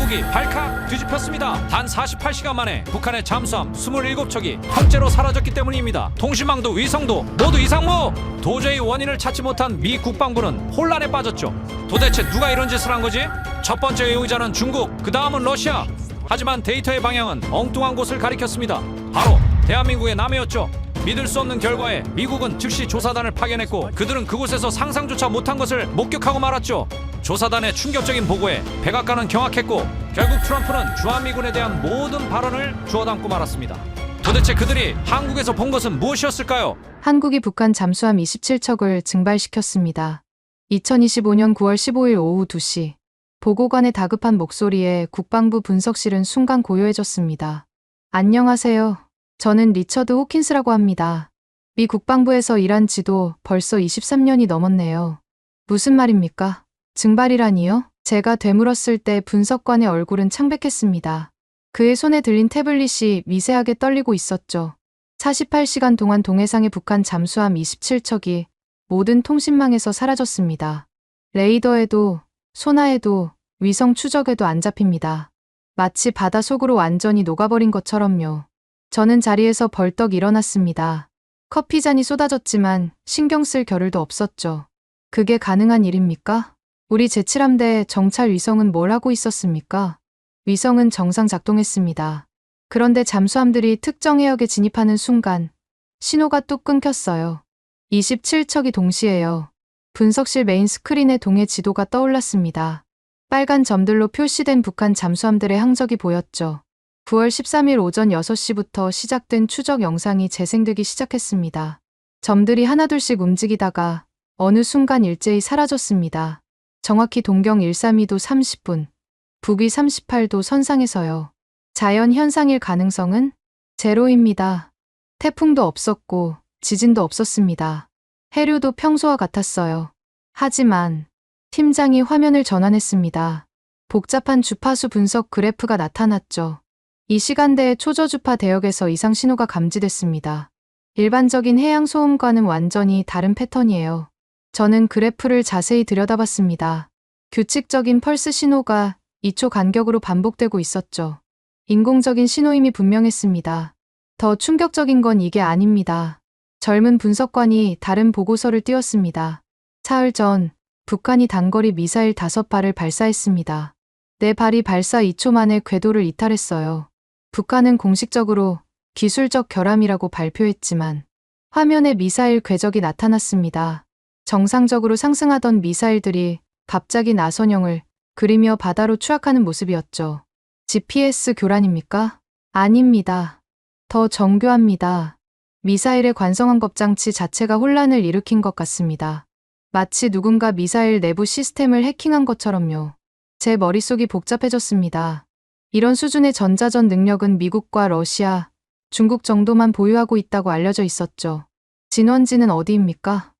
한국이 발칵 뒤집혔습니다. 단 48시간 만에 북한의 잠수함 27척이 통째로 사라졌기 때문입니다. 통신망도 위성도 모두 이상무! 도저히 원인을 찾지 못한 미 국방부는 혼란에 빠졌죠. 도대체 누가 이런 짓을 한 거지? 첫 번째 용의자는 중국, 그 다음은 러시아. 하지만 데이터의 방향은 엉뚱한 곳을 가리켰습니다. 바로 대한민국의 남해였죠. 믿을 수 없는 결과에 미국은 즉시 조사단을 파견했고 그들은 그곳에서 상상조차 못한 것을 목격하고 말았죠. 조사단의 충격적인 보고에 백악관은 경악했고 결국 트럼프는 주한미군에 대한 모든 발언을 주워 담고 말았습니다. 도대체 그들이 한국에서 본 것은 무엇이었을까요? 한국이 북한 잠수함 27척을 증발시켰습니다. 2025년 9월 15일 오후 2시. 보고관의 다급한 목소리에 국방부 분석실은 순간 고요해졌습니다. 안녕하세요. 저는 리처드 호킨스라고 합니다. 미 국방부에서 일한 지도 벌써 23년이 넘었네요. 무슨 말입니까? 증발이라니요? 제가 되물었을 때 분석관의 얼굴은 창백했습니다. 그의 손에 들린 태블릿이 미세하게 떨리고 있었죠. 48시간 동안 동해상의 북한 잠수함 27척이 모든 통신망에서 사라졌습니다. 레이더에도, 소나에도, 위성 추적에도 안 잡힙니다. 마치 바다 속으로 완전히 녹아버린 것처럼요. 저는 자리에서 벌떡 일어났습니다. 커피잔이 쏟아졌지만 신경 쓸 겨를도 없었죠. 그게 가능한 일입니까? 우리 제7함대 정찰 위성은 뭘 하고 있었습니까? 위성은 정상 작동했습니다. 그런데 잠수함들이 특정 해역에 진입하는 순간 신호가 뚝 끊겼어요. 27척이 동시에요. 분석실 메인 스크린에 동해 지도가 떠올랐습니다. 빨간 점들로 표시된 북한 잠수함들의 항적이 보였죠. 9월 13일 오전 6시부터 시작된 추적 영상이 재생되기 시작했습니다. 점들이 하나둘씩 움직이다가 어느 순간 일제히 사라졌습니다. 정확히 동경 132도 30분, 북위 38도 선상에서요. 자연 현상일 가능성은 제로입니다. 태풍도 없었고 지진도 없었습니다. 해류도 평소와 같았어요. 하지만 팀장이 화면을 전환했습니다. 복잡한 주파수 분석 그래프가 나타났죠. 이 시간대에 초저주파 대역에서 이상 신호가 감지됐습니다. 일반적인 해양 소음과는 완전히 다른 패턴이에요. 저는 그래프를 자세히 들여다봤습니다. 규칙적인 펄스 신호가 2초 간격으로 반복되고 있었죠. 인공적인 신호임이 분명했습니다. 더 충격적인 건 이게 아닙니다. 젊은 분석관이 다른 보고서를 띄웠습니다. 사흘 전 북한이 단거리 미사일 5발을 발사했습니다. 4발이 발사 2초 만에 궤도를 이탈했어요. 북한은 공식적으로 기술적 결함이라고 발표했지만 화면에 미사일 궤적이 나타났습니다. 정상적으로 상승하던 미사일들이 갑자기 나선형을 그리며 바다로 추락하는 모습이었죠. GPS 교란입니까? 아닙니다. 더 정교합니다. 미사일의 관성항 겁장치 자체가 혼란을 일으킨 것 같습니다. 마치 누군가 미사일 내부 시스템을 해킹한 것처럼요. 제 머릿속이 복잡해졌습니다. 이런 수준의 전자전 능력은 미국과 러시아, 중국 정도만 보유하고 있다고 알려져 있었죠. 진원지는 어디입니까?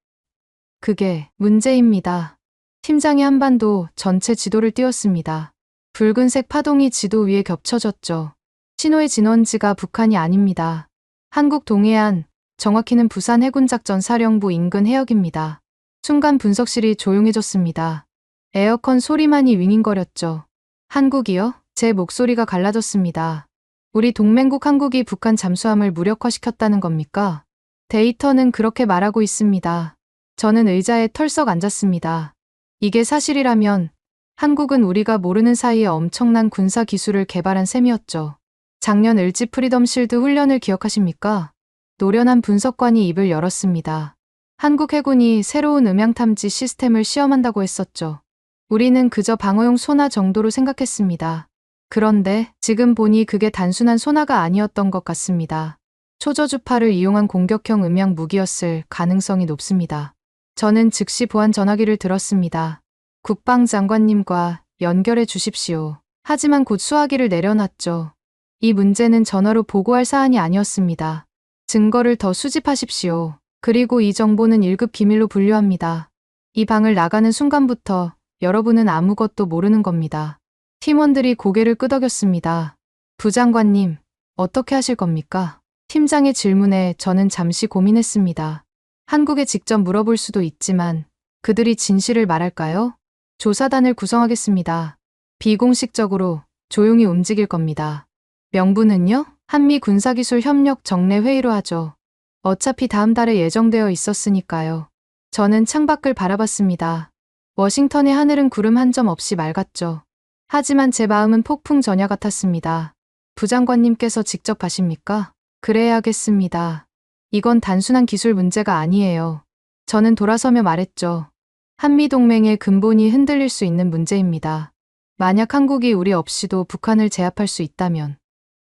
그게 문제입니다. 팀장이 한반도 전체 지도를 띄웠습니다. 붉은색 파동이 지도 위에 겹쳐졌죠. 신호의 진원지가 북한이 아닙니다. 한국 동해안, 정확히는 부산 해군작전 사령부 인근 해역입니다. 순간 분석실이 조용해졌습니다. 에어컨 소리만이 윙윙거렸죠. 한국이요? 제 목소리가 갈라졌습니다. 우리 동맹국 한국이 북한 잠수함을 무력화시켰다는 겁니까? 데이터는 그렇게 말하고 있습니다. 저는 의자에 털썩 앉았습니다. 이게 사실이라면 한국은 우리가 모르는 사이에 엄청난 군사 기술을 개발한 셈이었죠. 작년 을지 프리덤 실드 훈련을 기억하십니까? 노련한 분석관이 입을 열었습니다. 한국 해군이 새로운 음향 탐지 시스템을 시험한다고 했었죠. 우리는 그저 방어용 소나 정도로 생각했습니다. 그런데 지금 보니 그게 단순한 소나가 아니었던 것 같습니다. 초저주파를 이용한 공격형 음향 무기였을 가능성이 높습니다. 저는 즉시 보안 전화기를 들었습니다. 국방장관님과 연결해 주십시오. 하지만 곧 수화기를 내려놨죠. 이 문제는 전화로 보고할 사안이 아니었습니다. 증거를 더 수집하십시오. 그리고 이 정보는 1급 기밀로 분류합니다. 이 방을 나가는 순간부터 여러분은 아무것도 모르는 겁니다. 팀원들이 고개를 끄덕였습니다. 부장관님, 어떻게 하실 겁니까? 팀장의 질문에 저는 잠시 고민했습니다. 한국에 직접 물어볼 수도 있지만 그들이 진실을 말할까요? 조사단을 구성하겠습니다. 비공식적으로 조용히 움직일 겁니다. 명분은요? 한미 군사기술 협력 정례 회의로 하죠. 어차피 다음 달에 예정되어 있었으니까요. 저는 창밖을 바라봤습니다. 워싱턴의 하늘은 구름 한 점 없이 맑았죠. 하지만 제 마음은 폭풍 전야 같았습니다. 부장관님께서 직접 하십니까? 그래야겠습니다. 이건 단순한 기술 문제가 아니에요. 저는 돌아서며 말했죠. 한미동맹의 근본이 흔들릴 수 있는 문제입니다. 만약 한국이 우리 없이도 북한을 제압할 수 있다면.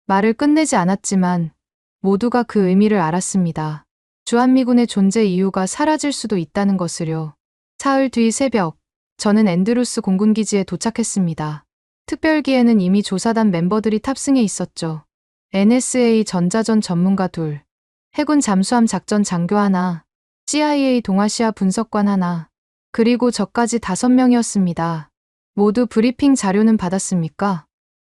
말을 끝내지 않았지만 모두가 그 의미를 알았습니다. 주한미군의 존재 이유가 사라질 수도 있다는 것을요. 사흘 뒤 새벽, 저는 앤드루스 공군기지에 도착했습니다. 특별기에는 이미 조사단 멤버들이 탑승해 있었죠. NSA 전자전 전문가 둘, 해군 잠수함 작전 장교 하나, CIA 동아시아 분석관 하나, 그리고 저까지 5명이었습니다. 모두 브리핑 자료는 받았습니까?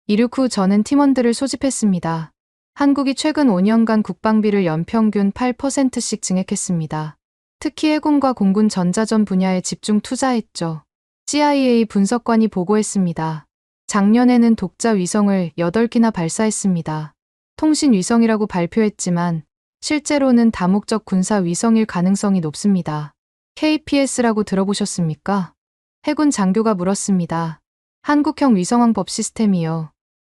이륙 후 저는 팀원들을 소집했습니다. 한국이 최근 5년간 국방비를 연평균 8%씩 증액했습니다. 특히 해군과 공군 전자전 분야에 집중 투자했죠. CIA 분석관이 보고했습니다. 작년에는 독자 위성을 8기나 발사했습니다. 통신 위성이라고 발표했지만 실제로는 다목적 군사 위성일 가능성이 높습니다. KPS라고 들어보셨습니까? 해군 장교가 물었습니다. 한국형 위성왕법 시스템이요.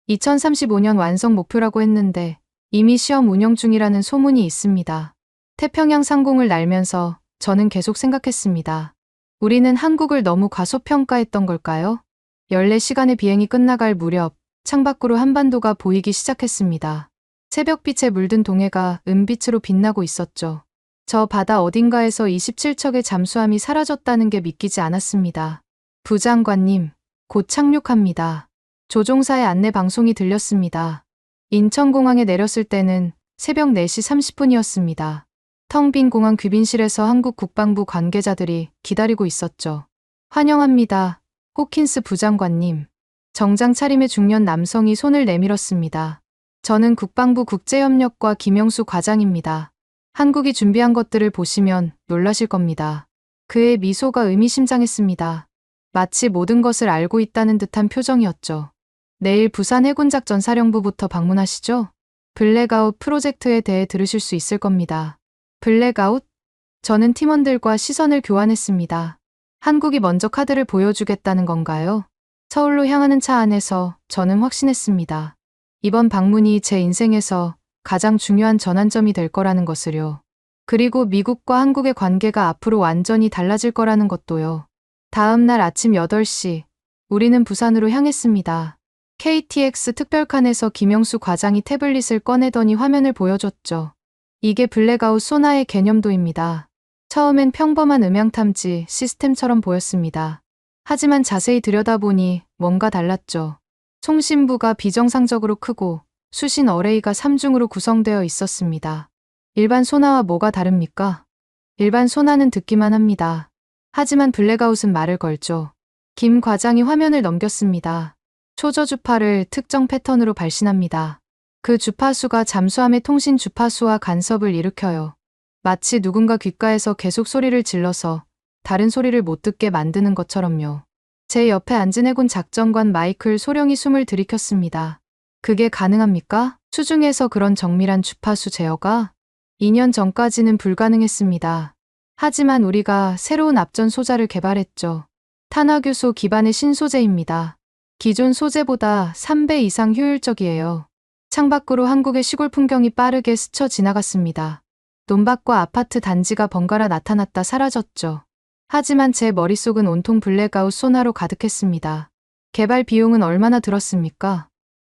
2035년 완성 목표라고 했는데 이미 시험 운영 중이라는 소문이 있습니다. 태평양 상공을 날면서 저는 계속 생각했습니다. 우리는 한국을 너무 과소평가했던 걸까요? 14시간의 비행이 끝나갈 무렵 창밖으로 한반도가 보이기 시작했습니다. 새벽빛에 물든 동해가 은빛으로 빛나고 있었죠. 저 바다 어딘가에서 27척의 잠수함이 사라졌다는 게 믿기지 않았습니다. 부장관님, 곧 착륙합니다. 조종사의 안내 방송이 들렸습니다. 인천공항에 내렸을 때는 새벽 4시 30분이었습니다. 텅 빈 공항 귀빈실에서 한국 국방부 관계자들이 기다리고 있었죠. 환영합니다. 호킨스 부장관님. 정장 차림의 중년 남성이 손을 내밀었습니다. 저는 국방부 국제협력과 김영수 과장입니다. 한국이 준비한 것들을 보시면 놀라실 겁니다. 그의 미소가 의미심장했습니다. 마치 모든 것을 알고 있다는 듯한 표정이었죠. 내일 부산 해군작전사령부부터 방문하시죠? 블랙아웃 프로젝트에 대해 들으실 수 있을 겁니다. 블랙아웃? 저는 팀원들과 시선을 교환했습니다. 한국이 먼저 카드를 보여주겠다는 건가요? 서울로 향하는 차 안에서 저는 확신했습니다. 이번 방문이 제 인생에서 가장 중요한 전환점이 될 거라는 것을요. 그리고 미국과 한국의 관계가 앞으로 완전히 달라질 거라는 것도요. 다음 날 아침 8시, 우리는 부산으로 향했습니다. KTX 특별칸에서 김영수 과장이 태블릿을 꺼내더니 화면을 보여줬죠. 이게 블랙아웃 소나의 개념도입니다. 처음엔 평범한 음향탐지 시스템처럼 보였습니다. 하지만 자세히 들여다보니 뭔가 달랐죠. 송신부가 비정상적으로 크고 수신 어레이가 3중으로 구성되어 있었습니다. 일반 소나와 뭐가 다릅니까? 일반 소나는 듣기만 합니다. 하지만 블랙아웃은 말을 걸죠. 김 과장이 화면을 넘겼습니다. 초저 주파를 특정 패턴으로 발신합니다. 그 주파수가 잠수함의 통신 주파수와 간섭을 일으켜요. 마치 누군가 귓가에서 계속 소리를 질러서 다른 소리를 못 듣게 만드는 것처럼요. 제 옆에 앉은 해군 작전관 마이클 소령이 숨을 들이켰습니다. 그게 가능합니까? 수중에서 그런 정밀한 주파수 제어가 2년 전까지는 불가능했습니다. 하지만 우리가 새로운 앞전 소자를 개발했죠. 탄화교소 기반의 신소재입니다. 기존 소재보다 3배 이상 효율적이에요. 창밖으로 한국의 시골 풍경이 빠르게 스쳐 지나갔습니다. 논밭과 아파트 단지가 번갈아 나타났다 사라졌죠. 하지만 제 머릿속은 온통 블랙아웃 소나로 가득했습니다. 개발 비용은 얼마나 들었습니까?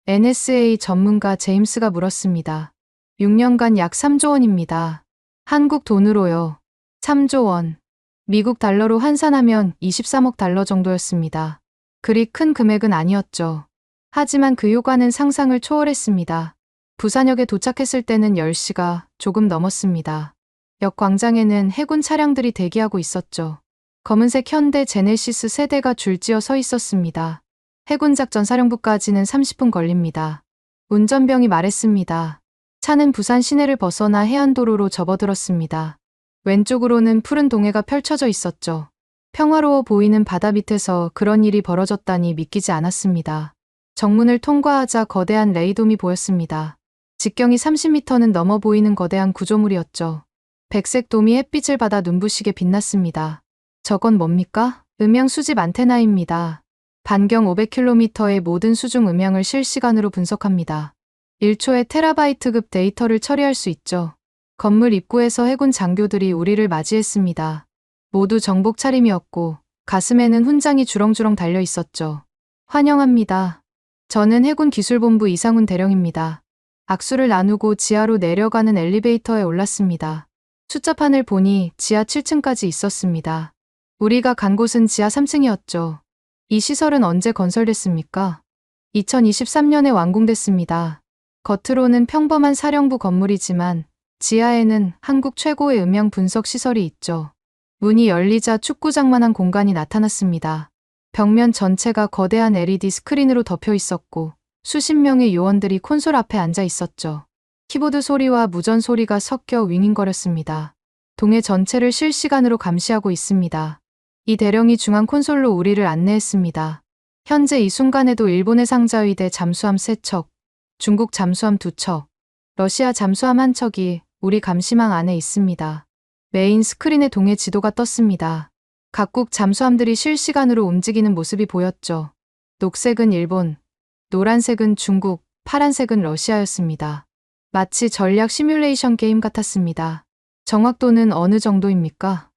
NSA 전문가 제임스가 물었습니다. 6년간 약 3조 원입니다. 한국 돈으로요. 3조 원. 미국 달러로 환산하면 23억 달러 정도였습니다. 그리 큰 금액은 아니었죠. 하지만 그 효과는 상상을 초월했습니다. 부산역에 도착했을 때는 10시가 조금 넘었습니다. 역 광장에는 해군 차량들이 대기하고 있었죠. 검은색 현대 제네시스 세대가 줄지어 서 있었습니다. 해군작전사령부까지는 30분 걸립니다. 운전병이 말했습니다. 차는 부산 시내를 벗어나 해안도로로 접어들었습니다. 왼쪽으로는 푸른 동해가 펼쳐져 있었죠. 평화로워 보이는 바다 밑에서 그런 일이 벌어졌다니 믿기지 않았습니다. 정문을 통과하자 거대한 레이돔이 보였습니다. 직경이 30m는 넘어 보이는 거대한 구조물이었죠. 백색 돔이 햇빛을 받아 눈부시게 빛났습니다. 저건 뭡니까? 음향 수집 안테나입니다. 반경 500km의 모든 수중 음향을 실시간으로 분석합니다. 1초에 테라바이트급 데이터를 처리할 수 있죠. 건물 입구에서 해군 장교들이 우리를 맞이했습니다. 모두 정복 차림이었고 가슴에는 훈장이 주렁주렁 달려 있었죠. 환영합니다. 저는 해군 기술본부 이상훈 대령입니다. 악수를 나누고 지하로 내려가는 엘리베이터에 올랐습니다. 숫자판을 보니 지하 7층까지 있었습니다. 우리가 간 곳은 지하 3층이었죠. 이 시설은 언제 건설됐습니까? 2023년에 완공됐습니다. 겉으로는 평범한 사령부 건물이지만 지하에는 한국 최고의 음향 분석 시설이 있죠. 문이 열리자 축구장만한 공간이 나타났습니다. 벽면 전체가 거대한 LED 스크린으로 덮여 있었고 수십 명의 요원들이 콘솔 앞에 앉아 있었죠. 키보드 소리와 무전 소리가 섞여 윙윙거렸습니다. 동해 전체를 실시간으로 감시하고 있습니다. 이 대령이 중앙 콘솔로 우리를 안내했습니다. 현재 이 순간에도 일본의 상자위대 잠수함 3척, 중국 잠수함 2척, 러시아 잠수함 1척이 우리 감시망 안에 있습니다. 메인 스크린에 동해 지도가 떴습니다. 각국 잠수함들이 실시간으로 움직이는 모습이 보였죠. 녹색은 일본, 노란색은 중국, 파란색은 러시아였습니다. 마치 전략 시뮬레이션 게임 같았습니다. 정확도는 어느 정도입니까?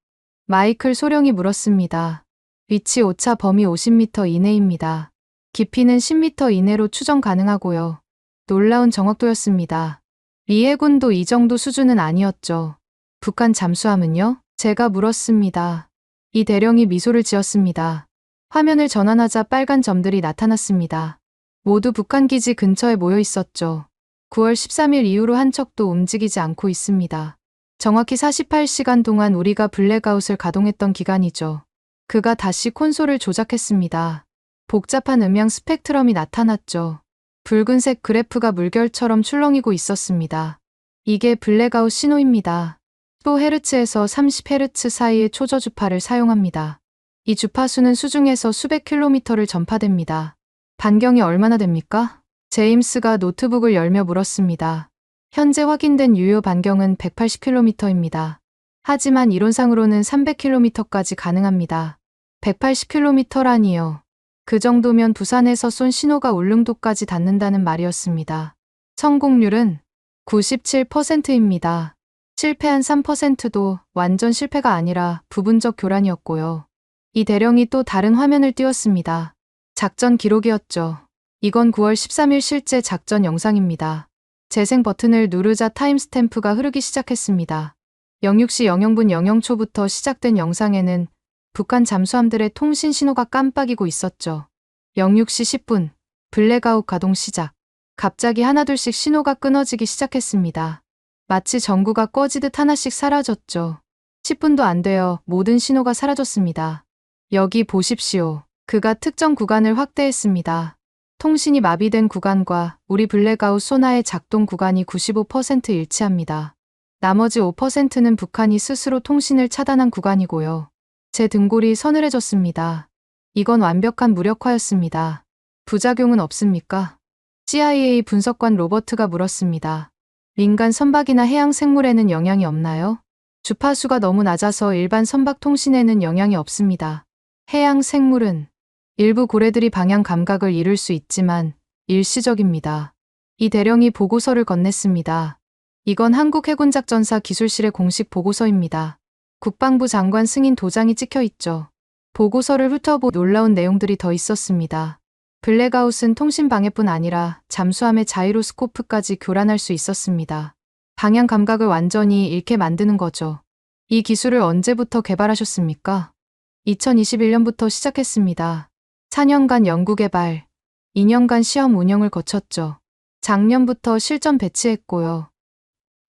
마이클 소령이 물었습니다. 위치 오차 범위 50m 이내입니다. 깊이는 10m 이내로 추정 가능하고요. 놀라운 정확도였습니다. 미 해군도 이 정도 수준은 아니었죠. 북한 잠수함은요? 제가 물었습니다. 이 대령이 미소를 지었습니다. 화면을 전환하자 빨간 점들이 나타났습니다. 모두 북한 기지 근처에 모여 있었죠. 9월 13일 이후로 한 척도 움직이지 않고 있습니다. 정확히 48시간 동안 우리가 블랙아웃을 가동했던 기간이죠. 그가 다시 콘솔을 조작했습니다. 복잡한 음향 스펙트럼이 나타났죠. 붉은색 그래프가 물결처럼 출렁이고 있었습니다. 이게 블랙아웃 신호입니다. 15Hz에서 30Hz 사이의 초저 주파를 사용합니다. 이 주파수는 수중에서 수백 킬로미터를 전파됩니다. 반경이 얼마나 됩니까? 제임스가 노트북을 열며 물었습니다. 현재 확인된 유효 반경은 180km입니다. 하지만 이론상으로는 300km까지 가능합니다. 180km라니요. 그 정도면 부산에서 쏜 신호가 울릉도까지 닿는다는 말이었습니다. 성공률은 97%입니다. 실패한 3%도 완전 실패가 아니라 부분적 교란이었고요. 이 대령이 또 다른 화면을 띄웠습니다. 작전 기록이었죠. 이건 9월 13일 실제 작전 영상입니다. 재생 버튼을 누르자 타임스탬프가 흐르기 시작했습니다. 06시 00분 00초부터 시작된 영상에는 북한 잠수함들의 통신 신호가 깜빡이고 있었죠. 06시 10분, 블랙아웃 가동 시작. 갑자기 하나둘씩 신호가 끊어지기 시작했습니다. 마치 전구가 꺼지듯 하나씩 사라졌죠. 10분도 안 되어 모든 신호가 사라졌습니다. 여기 보십시오. 그가 특정 구간을 확대했습니다. 통신이 마비된 구간과 우리 블랙아웃 소나의 작동 구간이 95% 일치합니다. 나머지 5%는 북한이 스스로 통신을 차단한 구간이고요. 제 등골이 서늘해졌습니다. 이건 완벽한 무력화였습니다. 부작용은 없습니까? CIA 분석관 로버트가 물었습니다. 민간 선박이나 해양 생물에는 영향이 없나요? 주파수가 너무 낮아서 일반 선박 통신에는 영향이 없습니다. 해양 생물은 일부 고래들이 방향 감각을 잃을 수 있지만 일시적입니다. 이 대령이 보고서를 건넸습니다. 이건 한국해군작전사 기술실의 공식 보고서입니다. 국방부 장관 승인 도장이 찍혀 있죠. 보고서를 훑어보 놀라운 내용들이 더 있었습니다. 블랙아웃은 통신 방해뿐 아니라 잠수함의 자이로스코프까지 교란할 수 있었습니다. 방향 감각을 완전히 잃게 만드는 거죠. 이 기술을 언제부터 개발하셨습니까? 2021년부터 시작했습니다. 4년간 연구 개발, 2년간 시험 운영을 거쳤죠. 작년부터 실전 배치했고요.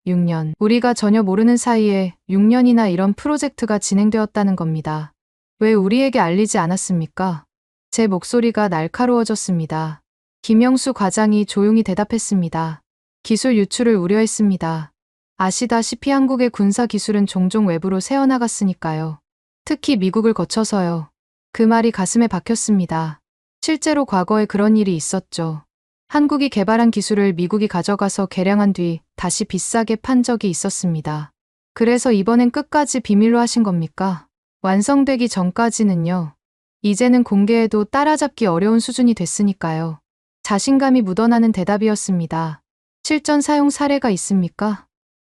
6년. 우리가 전혀 모르는 사이에 6년이나 이런 프로젝트가 진행되었다는 겁니다. 왜 우리에게 알리지 않았습니까? 제 목소리가 날카로워졌습니다. 김영수 과장이 조용히 대답했습니다. 기술 유출을 우려했습니다. 아시다시피 한국의 군사 기술은 종종 외부로 새어나갔으니까요. 특히 미국을 거쳐서요. 그 말이 가슴에 박혔습니다. 실제로 과거에 그런 일이 있었죠. 한국이 개발한 기술을 미국이 가져가서 개량한 뒤 다시 비싸게 판 적이 있었습니다. 그래서 이번엔 끝까지 비밀로 하신 겁니까? 완성되기 전까지는요. 이제는 공개해도 따라잡기 어려운 수준이 됐으니까요. 자신감이 묻어나는 대답이었습니다. 실전 사용 사례가 있습니까?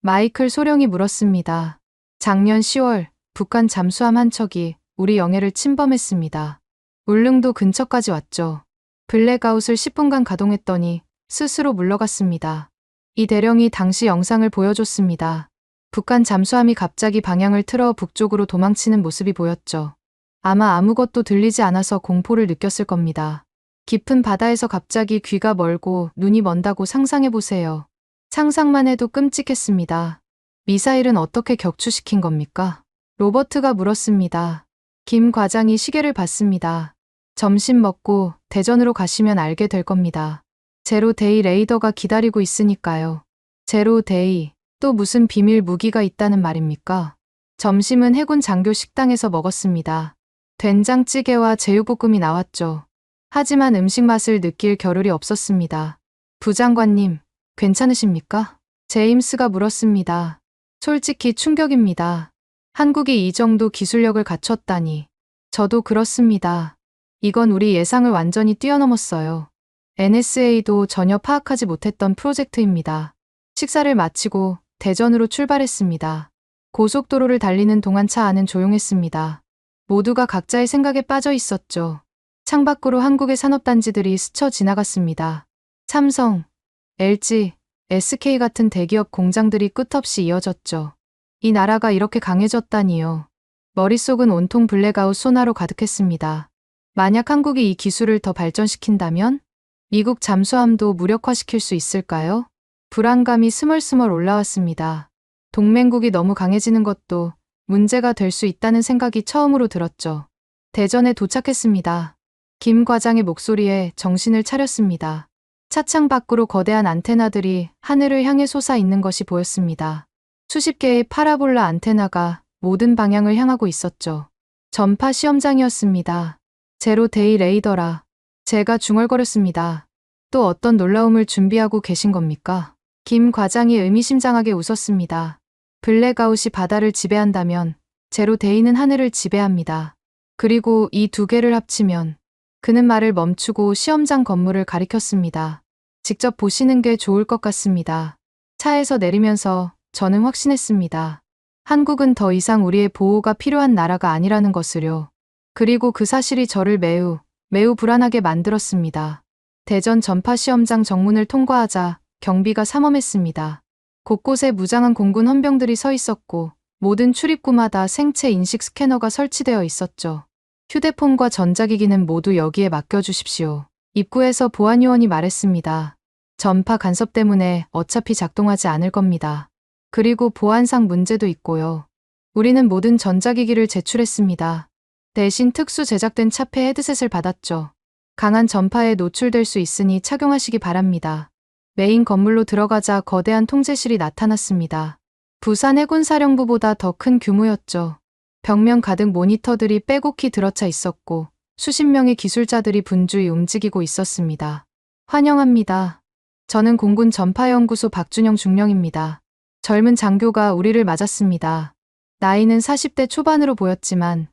마이클 소령이 물었습니다. 작년 10월 북한 잠수함 한 척이 우리 영해를 침범했습니다. 울릉도 근처까지 왔죠. 블랙아웃을 10분간 가동했더니 스스로 물러갔습니다. 이 대령이 당시 영상을 보여줬습니다. 북한 잠수함이 갑자기 방향을 틀어 북쪽으로 도망치는 모습이 보였죠. 아마 아무것도 들리지 않아서 공포를 느꼈을 겁니다. 깊은 바다에서 갑자기 귀가 멀고 눈이 먼다고 상상해보세요. 상상만 해도 끔찍했습니다. 미사일은 어떻게 격추시킨 겁니까? 로버트가 물었습니다. 김 과장이 시계를 봤습니다. 점심 먹고 대전으로 가시면 알게 될 겁니다. 제로데이 레이더가 기다리고 있으니까요. 제로데이, 또 무슨 비밀 무기가 있다는 말입니까? 점심은 해군 장교 식당에서 먹었습니다. 된장찌개와 제육볶음이 나왔죠. 하지만 음식 맛을 느낄 겨를이 없었습니다. 부장관님, 괜찮으십니까? 제임스가 물었습니다. 솔직히 충격입니다. 한국이 이 정도 기술력을 갖췄다니. 저도 그렇습니다. 이건 우리 예상을 완전히 뛰어넘었어요. NSA도 전혀 파악하지 못했던 프로젝트입니다. 식사를 마치고 대전으로 출발했습니다. 고속도로를 달리는 동안 차 안은 조용했습니다. 모두가 각자의 생각에 빠져 있었죠. 창밖으로 한국의 산업단지들이 스쳐 지나갔습니다. 삼성, LG, SK 같은 대기업 공장들이 끝없이 이어졌죠. 이 나라가 이렇게 강해졌다니요. 머릿속은 온통 블랙아웃 소나로 가득했습니다. 만약 한국이 이 기술을 더 발전시킨다면 미국 잠수함도 무력화시킬 수 있을까요? 불안감이 스멀스멀 올라왔습니다. 동맹국이 너무 강해지는 것도 문제가 될 수 있다는 생각이 처음으로 들었죠. 대전에 도착했습니다. 김 과장의 목소리에 정신을 차렸습니다. 차창 밖으로 거대한 안테나들이 하늘을 향해 솟아 있는 것이 보였습니다. 수십 개의 파라볼라 안테나가 모든 방향을 향하고 있었죠. 전파 시험장이었습니다. 제로데이 레이더라. 제가 중얼거렸습니다. 또 어떤 놀라움을 준비하고 계신 겁니까? 김 과장이 의미심장하게 웃었습니다. 블랙아웃이 바다를 지배한다면 제로데이는 하늘을 지배합니다. 그리고 이 두 개를 합치면 그는 말을 멈추고 시험장 건물을 가리켰습니다. 직접 보시는 게 좋을 것 같습니다. 차에서 내리면서 저는 확신했습니다. 한국은 더 이상 우리의 보호가 필요한 나라가 아니라는 것을요. 그리고 그 사실이 저를 매우 불안하게 만들었습니다. 대전 전파 시험장 정문을 통과하자 경비가 삼엄했습니다. 곳곳에 무장한 공군 헌병들이 서 있었고 모든 출입구마다 생체 인식 스캐너가 설치되어 있었죠. 휴대폰과 전자기기는 모두 여기에 맡겨주십시오. 입구에서 보안요원이 말했습니다. 전파 간섭 때문에 어차피 작동하지 않을 겁니다. 그리고 보안상 문제도 있고요. 우리는 모든 전자기기를 제출했습니다. 대신 특수 제작된 차폐 헤드셋을 받았죠. 강한 전파에 노출될 수 있으니 착용하시기 바랍니다. 메인 건물로 들어가자 거대한 통제실이 나타났습니다. 부산 해군사령부보다 더 큰 규모였죠. 벽면 가득 모니터들이 빼곡히 들어차 있었고 수십 명의 기술자들이 분주히 움직이고 있었습니다. 환영합니다. 저는 공군 전파연구소 박준영 중령입니다. 젊은 장교가 우리를 맞았습니다. 나이는 40대 초반으로 보였지만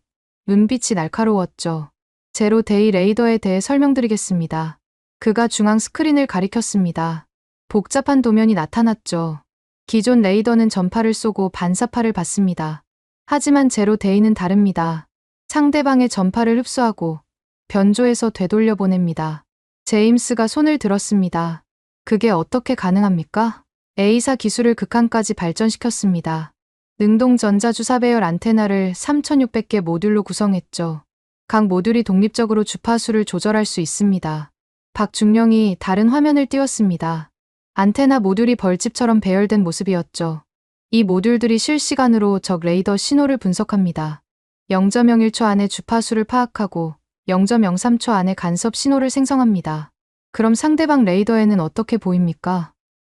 눈빛이 날카로웠죠. 제로데이 레이더에 대해 설명드리겠습니다. 그가 중앙 스크린을 가리켰습니다. 복잡한 도면이 나타났죠. 기존 레이더는 전파를 쏘고 반사파를 받습니다. 하지만 제로데이는 다릅니다. 상대방의 전파를 흡수하고 변조해서 되돌려 보냅니다. 제임스가 손을 들었습니다. 그게 어떻게 가능합니까? A사 기술을 극한까지 발전시켰습니다. 능동 전자주사 배열 안테나를 3,600개 모듈로 구성했죠. 각 모듈이 독립적으로 주파수를 조절할 수 있습니다. 박중령이 다른 화면을 띄웠습니다. 안테나 모듈이 벌집처럼 배열된 모습이었죠. 이 모듈들이 실시간으로 적 레이더 신호를 분석합니다. 0.01초 안에 주파수를 파악하고 0.03초 안에 간섭 신호를 생성합니다. 그럼 상대방 레이더에는 어떻게 보입니까?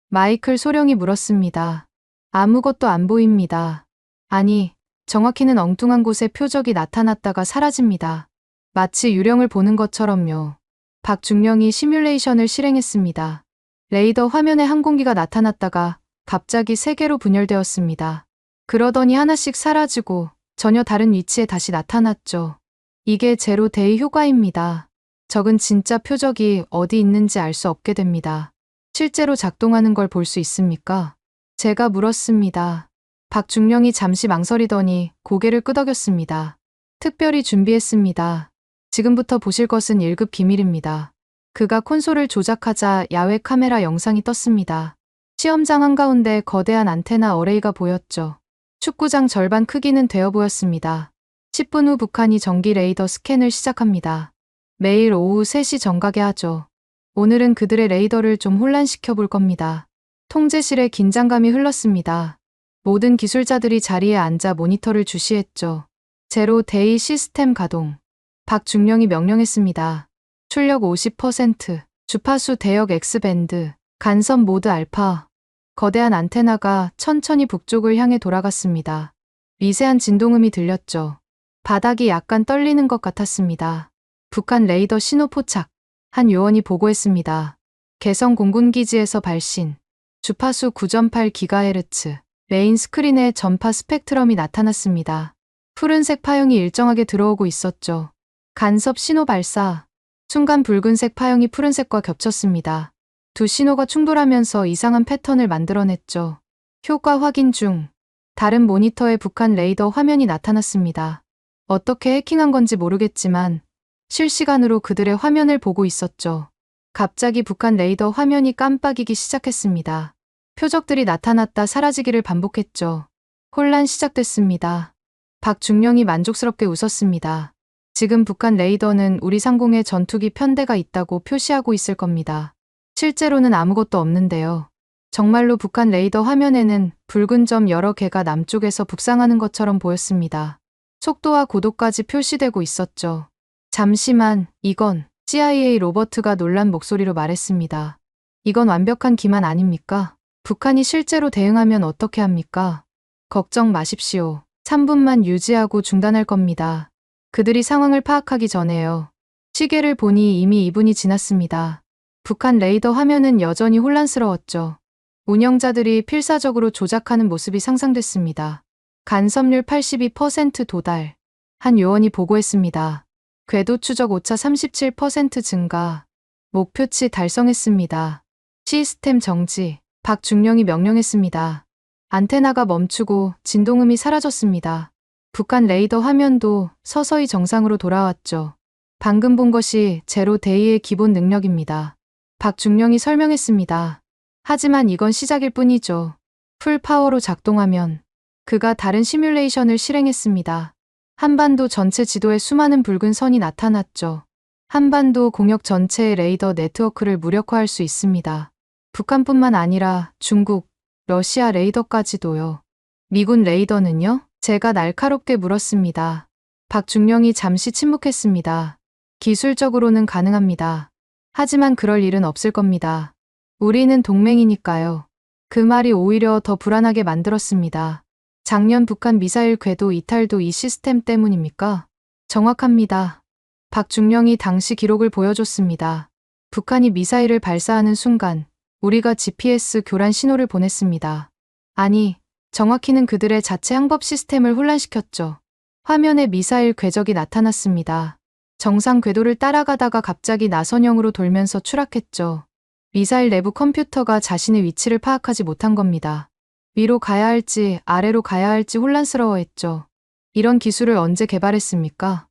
마이클 소령이 물었습니다. 아무것도 안 보입니다. 아니, 정확히는 엉뚱한 곳에 표적이 나타났다가 사라집니다. 마치 유령을 보는 것처럼요. 박중령이 시뮬레이션을 실행했습니다. 레이더 화면에 항공기가 나타났다가 갑자기 3개로 분열되었습니다. 그러더니 하나씩 사라지고 전혀 다른 위치에 다시 나타났죠. 이게 제로 데이 효과입니다. 적은 진짜 표적이 어디 있는지 알 수 없게 됩니다. 실제로 작동하는 걸 볼 수 있습니까? 제가 물었습니다. 박중령이 잠시 망설이더니 고개를 끄덕였습니다. 특별히 준비했습니다. 지금부터 보실 것은 1급 비밀입니다. 그가 콘솔을 조작하자 야외 카메라 영상이 떴습니다. 시험장 한가운데 거대한 안테나 어레이가 보였죠. 축구장 절반 크기는 되어 보였습니다. 10분 후 북한이 정기 레이더 스캔을 시작합니다. 매일 오후 3시 정각에 하죠. 오늘은 그들의 레이더를 좀 혼란시켜 볼 겁니다. 통제실에 긴장감이 흘렀습니다. 모든 기술자들이 자리에 앉아 모니터를 주시했죠. 제로 데이 시스템 가동. 박중령이 명령했습니다. 출력 50%, 주파수 대역 X밴드, 간섭 모드 알파. 거대한 안테나가 천천히 북쪽을 향해 돌아갔습니다. 미세한 진동음이 들렸죠. 바닥이 약간 떨리는 것 같았습니다. 북한 레이더 신호 포착. 한 요원이 보고했습니다. 개성 공군기지에서 발신. 주파수 9.8GHz. 메인 스크린에 전파 스펙트럼이 나타났습니다. 푸른색 파형이 일정하게 들어오고 있었죠. 간섭 신호 발사. 순간 붉은색 파형이 푸른색과 겹쳤습니다. 두 신호가 충돌하면서 이상한 패턴을 만들어냈죠. 효과 확인 중. 다른 모니터에 북한 레이더 화면이 나타났습니다. 어떻게 해킹한 건지 모르겠지만 실시간으로 그들의 화면을 보고 있었죠. 갑자기 북한 레이더 화면이 깜빡이기 시작했습니다. 표적들이 나타났다 사라지기를 반복했죠. 혼란 시작됐습니다. 박중령이 만족스럽게 웃었습니다. 지금 북한 레이더는 우리 상공에 전투기 편대가 있다고 표시하고 있을 겁니다. 실제로는 아무것도 없는데요. 정말로 북한 레이더 화면에는 붉은 점 여러 개가 남쪽에서 북상하는 것처럼 보였습니다. 속도와 고도까지 표시되고 있었죠. 잠시만, 이건 CIA 로버트가 놀란 목소리로 말했습니다. 이건 완벽한 기만 아닙니까? 북한이 실제로 대응하면 어떻게 합니까? 걱정 마십시오. 3분만 유지하고 중단할 겁니다. 그들이 상황을 파악하기 전에요. 시계를 보니 이미 2분이 지났습니다. 북한 레이더 화면은 여전히 혼란스러웠죠. 운영자들이 필사적으로 조작하는 모습이 상상됐습니다. 간섭률 82% 도달. 한 요원이 보고했습니다. 궤도 추적 오차 37% 증가. 목표치 달성했습니다. 시스템 정지. 박중령이 명령했습니다. 안테나가 멈추고 진동음이 사라졌습니다. 북한 레이더 화면도 서서히 정상으로 돌아왔죠. 방금 본 것이 제로 데이의 기본 능력입니다. 박중령이 설명했습니다. 하지만 이건 시작일 뿐이죠. 풀파워로 작동하면. 그가 다른 시뮬레이션을 실행했습니다. 한반도 전체 지도에 수많은 붉은 선이 나타났죠. 한반도 공역 전체의 레이더 네트워크를 무력화할 수 있습니다. 북한뿐만 아니라 중국, 러시아 레이더까지도요. 미군 레이더는요? 제가 날카롭게 물었습니다. 박중령이 잠시 침묵했습니다. 기술적으로는 가능합니다. 하지만 그럴 일은 없을 겁니다. 우리는 동맹이니까요. 그 말이 오히려 더 불안하게 만들었습니다. 작년 북한 미사일 궤도 이탈도 이 시스템 때문입니까? 정확합니다. 박중령이 당시 기록을 보여줬습니다. 북한이 미사일을 발사하는 순간 우리가 GPS 교란 신호를 보냈습니다. 아니, 정확히는 그들의 자체 항법 시스템을 혼란시켰죠. 화면에 미사일 궤적이 나타났습니다. 정상 궤도를 따라가다가 갑자기 나선형으로 돌면서 추락했죠. 미사일 내부 컴퓨터가 자신의 위치를 파악하지 못한 겁니다. 위로 가야 할지 아래로 가야 할지 혼란스러워했죠. 이런 기술을 언제 개발했습니까?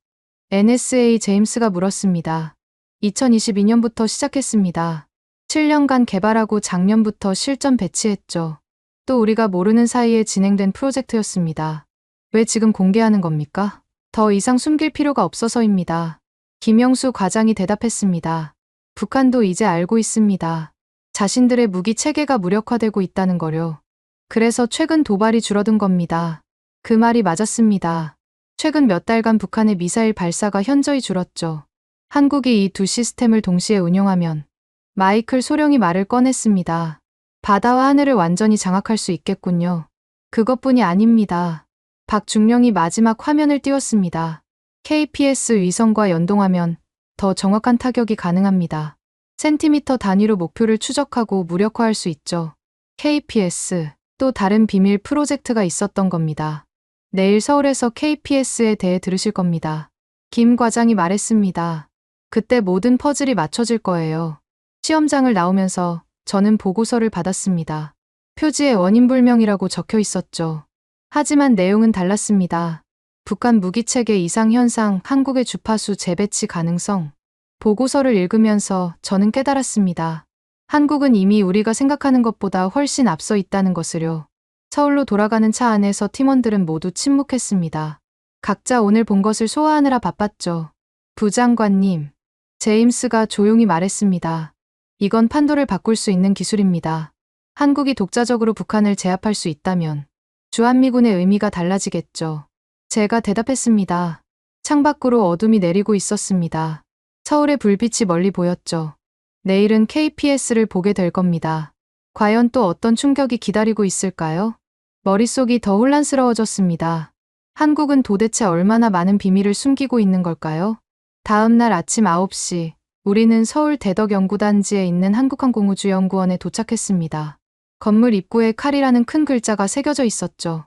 NSA 제임스가 물었습니다. 2022년부터 시작했습니다. 7년간 개발하고 작년부터 실전 배치했죠. 또 우리가 모르는 사이에 진행된 프로젝트였습니다. 왜 지금 공개하는 겁니까? 더 이상 숨길 필요가 없어서입니다. 김영수 과장이 대답했습니다. 북한도 이제 알고 있습니다. 자신들의 무기 체계가 무력화되고 있다는 거요. 그래서 최근 도발이 줄어든 겁니다. 그 말이 맞았습니다. 최근 몇 달간 북한의 미사일 발사가 현저히 줄었죠. 한국이 이 두 시스템을 동시에 운용하면 마이클 소령이 말을 꺼냈습니다. 바다와 하늘을 완전히 장악할 수 있겠군요. 그것뿐이 아닙니다. 박중령이 마지막 화면을 띄웠습니다. KPS 위성과 연동하면 더 정확한 타격이 가능합니다. 센티미터 단위로 목표를 추적하고 무력화할 수 있죠. KPS, 또 다른 비밀 프로젝트가 있었던 겁니다. 내일 서울에서 KPS에 대해 들으실 겁니다. 김 과장이 말했습니다. 그때 모든 퍼즐이 맞춰질 거예요. 시험장을 나오면서 저는 보고서를 받았습니다. 표지에 원인불명이라고 적혀 있었죠. 하지만 내용은 달랐습니다. 북한 무기체계 이상 현상, 한국의 주파수 재배치 가능성. 보고서를 읽으면서 저는 깨달았습니다. 한국은 이미 우리가 생각하는 것보다 훨씬 앞서 있다는 것을요. 서울로 돌아가는 차 안에서 팀원들은 모두 침묵했습니다. 각자 오늘 본 것을 소화하느라 바빴죠. 부장관님, 제임스가 조용히 말했습니다. 이건 판도를 바꿀 수 있는 기술입니다. 한국이 독자적으로 북한을 제압할 수 있다면 주한미군의 의미가 달라지겠죠. 제가 대답했습니다. 창밖으로 어둠이 내리고 있었습니다. 서울의 불빛이 멀리 보였죠. 내일은 KPS를 보게 될 겁니다. 과연 또 어떤 충격이 기다리고 있을까요? 머릿속이 더 혼란스러워졌습니다. 한국은 도대체 얼마나 많은 비밀을 숨기고 있는 걸까요? 다음 날 아침 9시, 우리는 서울 대덕연구단지에 있는 한국항공우주연구원에 도착했습니다. 건물 입구에 칼이라는 큰 글자가 새겨져 있었죠.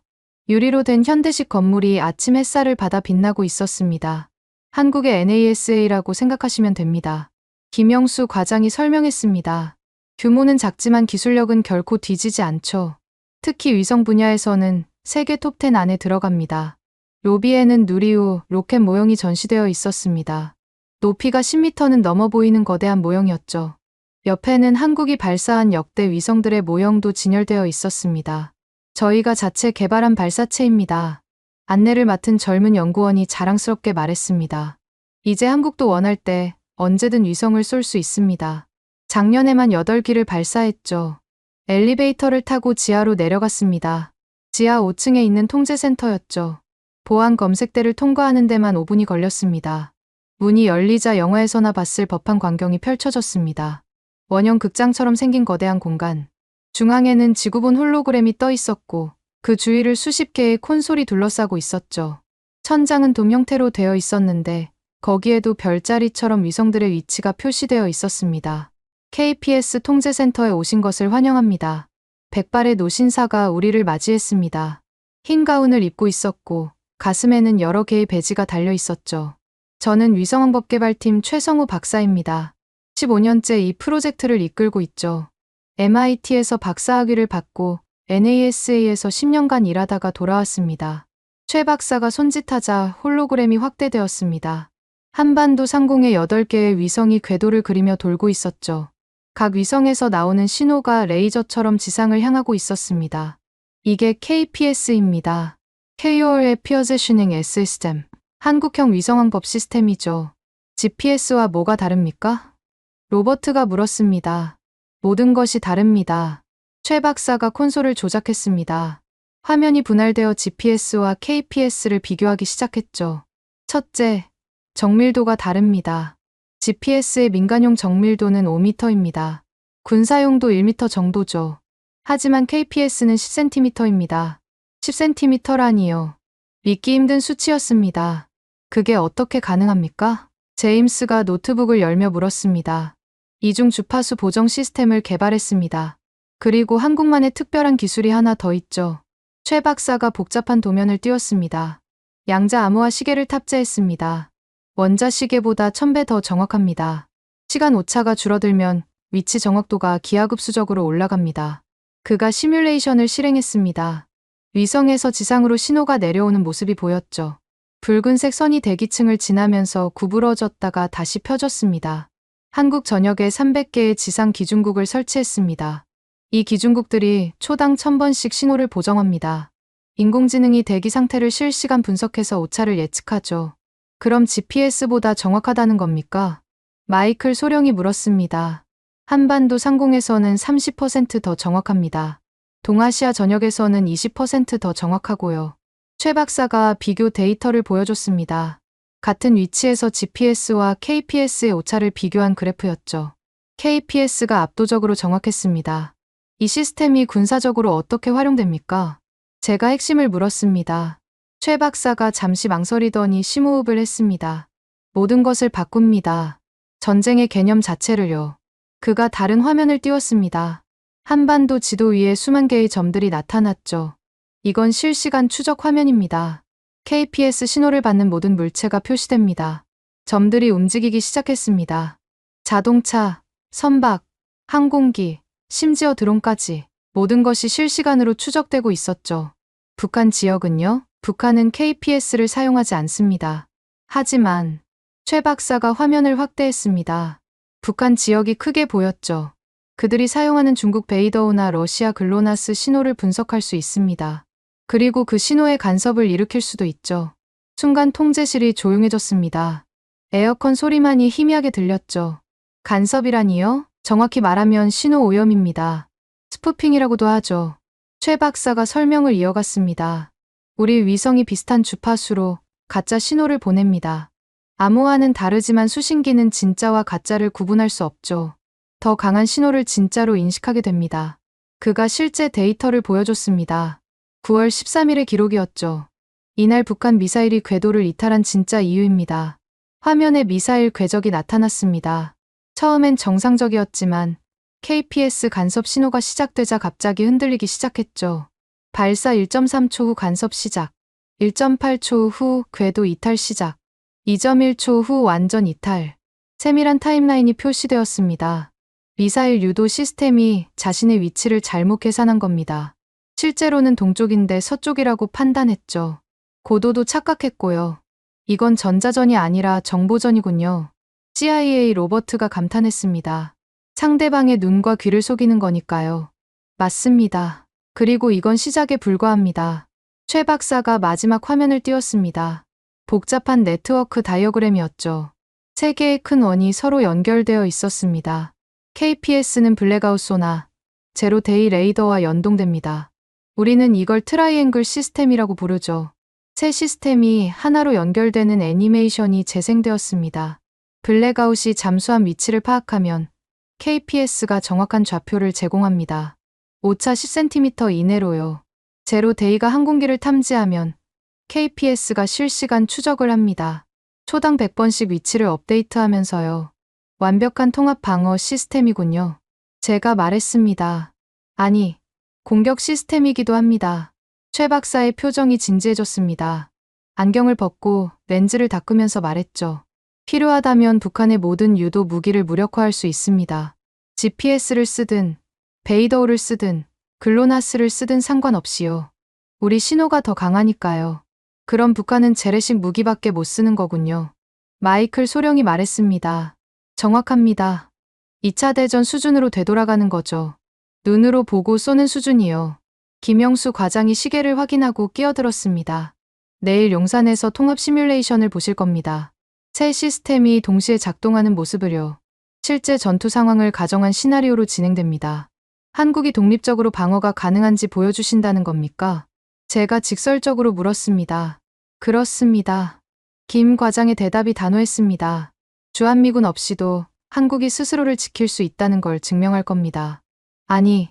유리로 된 현대식 건물이 아침 햇살을 받아 빛나고 있었습니다. 한국의 NASA라고 생각하시면 됩니다. 김영수 과장이 설명했습니다. 규모는 작지만 기술력은 결코 뒤지지 않죠. 특히 위성 분야에서는 세계 톱10 안에 들어갑니다. 로비에는 누리호, 로켓 모형이 전시되어 있었습니다. 높이가 10m는 넘어 보이는 거대한 모형이었죠. 옆에는 한국이 발사한 역대 위성들의 모형도 진열되어 있었습니다. 저희가 자체 개발한 발사체입니다. 안내를 맡은 젊은 연구원이 자랑스럽게 말했습니다. 이제 한국도 원할 때 언제든 위성을 쏠 수 있습니다. 작년에만 8기를 발사했죠. 엘리베이터를 타고 지하로 내려갔습니다. 지하 5층에 있는 통제센터였죠. 보안 검색대를 통과하는 데만 5분이 걸렸습니다. 문이 열리자 영화에서나 봤을 법한 광경이 펼쳐졌습니다. 원형 극장처럼 생긴 거대한 공간. 중앙에는 지구본 홀로그램이 떠 있었고 그 주위를 수십 개의 콘솔이 둘러싸고 있었죠. 천장은 돔 형태로 되어 있었는데 거기에도 별자리처럼 위성들의 위치가 표시되어 있었습니다. KPS 통제센터에 오신 것을 환영합니다. 백발의 노신사가 우리를 맞이했습니다. 흰 가운을 입고 있었고 가슴에는 여러 개의 배지가 달려 있었죠. 저는 위성항법개발팀 최성우 박사입니다. 15년째 이 프로젝트를 이끌고 있죠. MIT에서 박사학위를 받고 NASA에서 10년간 일하다가 돌아왔습니다. 최 박사가 손짓하자 홀로그램이 확대되었습니다. 한반도 상공에 8개의 위성이 궤도를 그리며 돌고 있었죠. 각 위성에서 나오는 신호가 레이저처럼 지상을 향하고 있었습니다. 이게 KPS입니다. K의 Positioning System. 한국형 위성항법 시스템이죠. GPS와 뭐가 다릅니까? 로버트가 물었습니다. 모든 것이 다릅니다. 최 박사가 콘솔을 조작했습니다. 화면이 분할되어 GPS와 KPS를 비교하기 시작했죠. 첫째, 정밀도가 다릅니다. GPS의 민간용 정밀도는 5m입니다. 군사용도 1m 정도죠. 하지만 KPS는 10cm입니다. 10cm라니요. 믿기 힘든 수치였습니다. 그게 어떻게 가능합니까? 제임스가 노트북을 열며 물었습니다. 이중 주파수 보정 시스템을 개발했습니다. 그리고 한국만의 특별한 기술이 하나 더 있죠. 최 박사가 복잡한 도면을 띄웠습니다. 양자 암호화 시계를 탑재했습니다. 원자 시계보다 1000배 더 정확합니다. 시간 오차가 줄어들면 위치 정확도가 기하급수적으로 올라갑니다. 그가 시뮬레이션을 실행했습니다. 위성에서 지상으로 신호가 내려오는 모습이 보였죠. 붉은색 선이 대기층을 지나면서 구부러졌다가 다시 펴졌습니다. 한국 전역에 300개의 지상 기준국을 설치했습니다. 이 기준국들이 초당 1000번씩 신호를 보정합니다. 인공지능이 대기 상태를 실시간 분석해서 오차를 예측하죠. 그럼 GPS보다 정확하다는 겁니까? 마이클 소령이 물었습니다. 한반도 상공에서는 30% 더 정확합니다. 동아시아 전역에서는 20% 더 정확하고요. 최 박사가 비교 데이터를 보여줬습니다. 같은 위치에서 GPS와 KPS의 오차를 비교한 그래프였죠. KPS가 압도적으로 정확했습니다. 이 시스템이 군사적으로 어떻게 활용됩니까? 제가 핵심을 물었습니다. 최 박사가 잠시 망설이더니 심호흡을 했습니다. 모든 것을 바꿉니다. 전쟁의 개념 자체를요. 그가 다른 화면을 띄웠습니다. 한반도 지도 위에 수만 개의 점들이 나타났죠. 이건 실시간 추적 화면입니다. KPS 신호를 받는 모든 물체가 표시됩니다. 점들이 움직이기 시작했습니다. 자동차, 선박, 항공기, 심지어 드론까지 모든 것이 실시간으로 추적되고 있었죠. 북한 지역은요? 북한은 KPS를 사용하지 않습니다. 하지만 최 박사가 화면을 확대했습니다. 북한 지역이 크게 보였죠. 그들이 사용하는 중국 베이더우나 러시아 글로나스 신호를 분석할 수 있습니다. 그리고 그 신호의 간섭을 일으킬 수도 있죠. 순간 통제실이 조용해졌습니다. 에어컨 소리만이 희미하게 들렸죠. 간섭이라니요? 정확히 말하면 신호 오염입니다. 스푸핑이라고도 하죠. 최 박사가 설명을 이어갔습니다. 우리 위성이 비슷한 주파수로 가짜 신호를 보냅니다. 암호화는 다르지만 수신기는 진짜와 가짜를 구분할 수 없죠. 더 강한 신호를 진짜로 인식하게 됩니다. 그가 실제 데이터를 보여줬습니다. 9월 13일의 기록이었죠. 이날 북한 미사일이 궤도를 이탈한 진짜 이유입니다. 화면에 미사일 궤적이 나타났습니다. 처음엔 정상적이었지만 KPS 간섭 신호가 시작되자 갑자기 흔들리기 시작했죠. 발사 1.3초 후 간섭 시작, 1.8초 후 궤도 이탈 시작, 2.1초 후 완전 이탈. 세밀한 타임라인이 표시되었습니다. 미사일 유도 시스템이 자신의 위치를 잘못 계산한 겁니다. 실제로는 동쪽인데 서쪽이라고 판단했죠. 고도도 착각했고요. 이건 전자전이 아니라 정보전이군요. CIA 로버트가 감탄했습니다. 상대방의 눈과 귀를 속이는 거니까요. 맞습니다. 그리고 이건 시작에 불과합니다. 최 박사가 마지막 화면을 띄웠습니다. 복잡한 네트워크 다이어그램이었죠. 세 개의 큰 원이 서로 연결되어 있었습니다. KPS는 블랙아웃 소나, 제로데이 레이더와 연동됩니다. 우리는 이걸 트라이앵글 시스템이라고 부르죠. 세 시스템이 하나로 연결되는 애니메이션이 재생되었습니다. 블랙아웃이 잠수함 위치를 파악하면 KPS가 정확한 좌표를 제공합니다. 오차 10cm 이내로요. 제로데이가 항공기를 탐지하면 KPS가 실시간 추적을 합니다. 초당 100번씩 위치를 업데이트하면서요. 완벽한 통합 방어 시스템이군요. 제가 말했습니다. 아니, 공격 시스템이기도 합니다. 최 박사의 표정이 진지해졌습니다. 안경을 벗고 렌즈를 닦으면서 말했죠. 필요하다면 북한의 모든 유도 무기를 무력화할 수 있습니다. GPS를 쓰든, 베이더우를 쓰든, 글로나스를 쓰든 상관없이요. 우리 신호가 더 강하니까요. 그럼 북한은 재래식 무기밖에 못 쓰는 거군요. 마이클 소령이 말했습니다. 정확합니다. 2차 대전 수준으로 되돌아가는 거죠. 눈으로 보고 쏘는 수준이요. 김영수 과장이 시계를 확인하고 끼어들었습니다. 내일 용산에서 통합 시뮬레이션을 보실 겁니다. 새 시스템이 동시에 작동하는 모습을요. 실제 전투 상황을 가정한 시나리오로 진행됩니다. 한국이 독립적으로 방어가 가능한지 보여주신다는 겁니까? 제가 직설적으로 물었습니다. 그렇습니다. 김 과장의 대답이 단호했습니다. 주한미군 없이도 한국이 스스로를 지킬 수 있다는 걸 증명할 겁니다. 아니,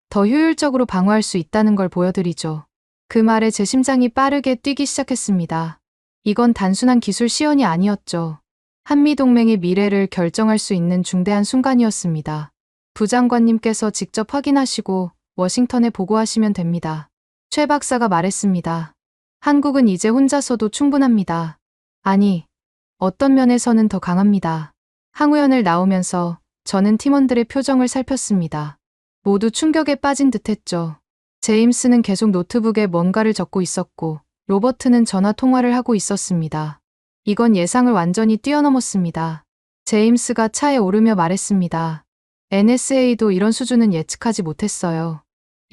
더 효율적으로 방어할 수 있다는 걸 보여드리죠. 그 말에 제 심장이 빠르게 뛰기 시작했습니다. 이건 단순한 기술 시연이 아니었죠. 한미동맹의 미래를 결정할 수 있는 중대한 순간이었습니다. 부장관님께서 직접 확인하시고 워싱턴에 보고하시면 됩니다. 최 박사가 말했습니다. 한국은 이제 혼자서도 충분합니다. 아니, 어떤 면에서는 더 강합니다. 항우연을 나오면서 저는 팀원들의 표정을 살폈습니다. 모두 충격에 빠진 듯했죠. 제임스는 계속 노트북에 뭔가를 적고 있었고 로버트는 전화 통화를 하고 있었습니다. 이건 예상을 완전히 뛰어넘었습니다. 제임스가 차에 오르며 말했습니다. NSA도 이런 수준은 예측하지 못했어요.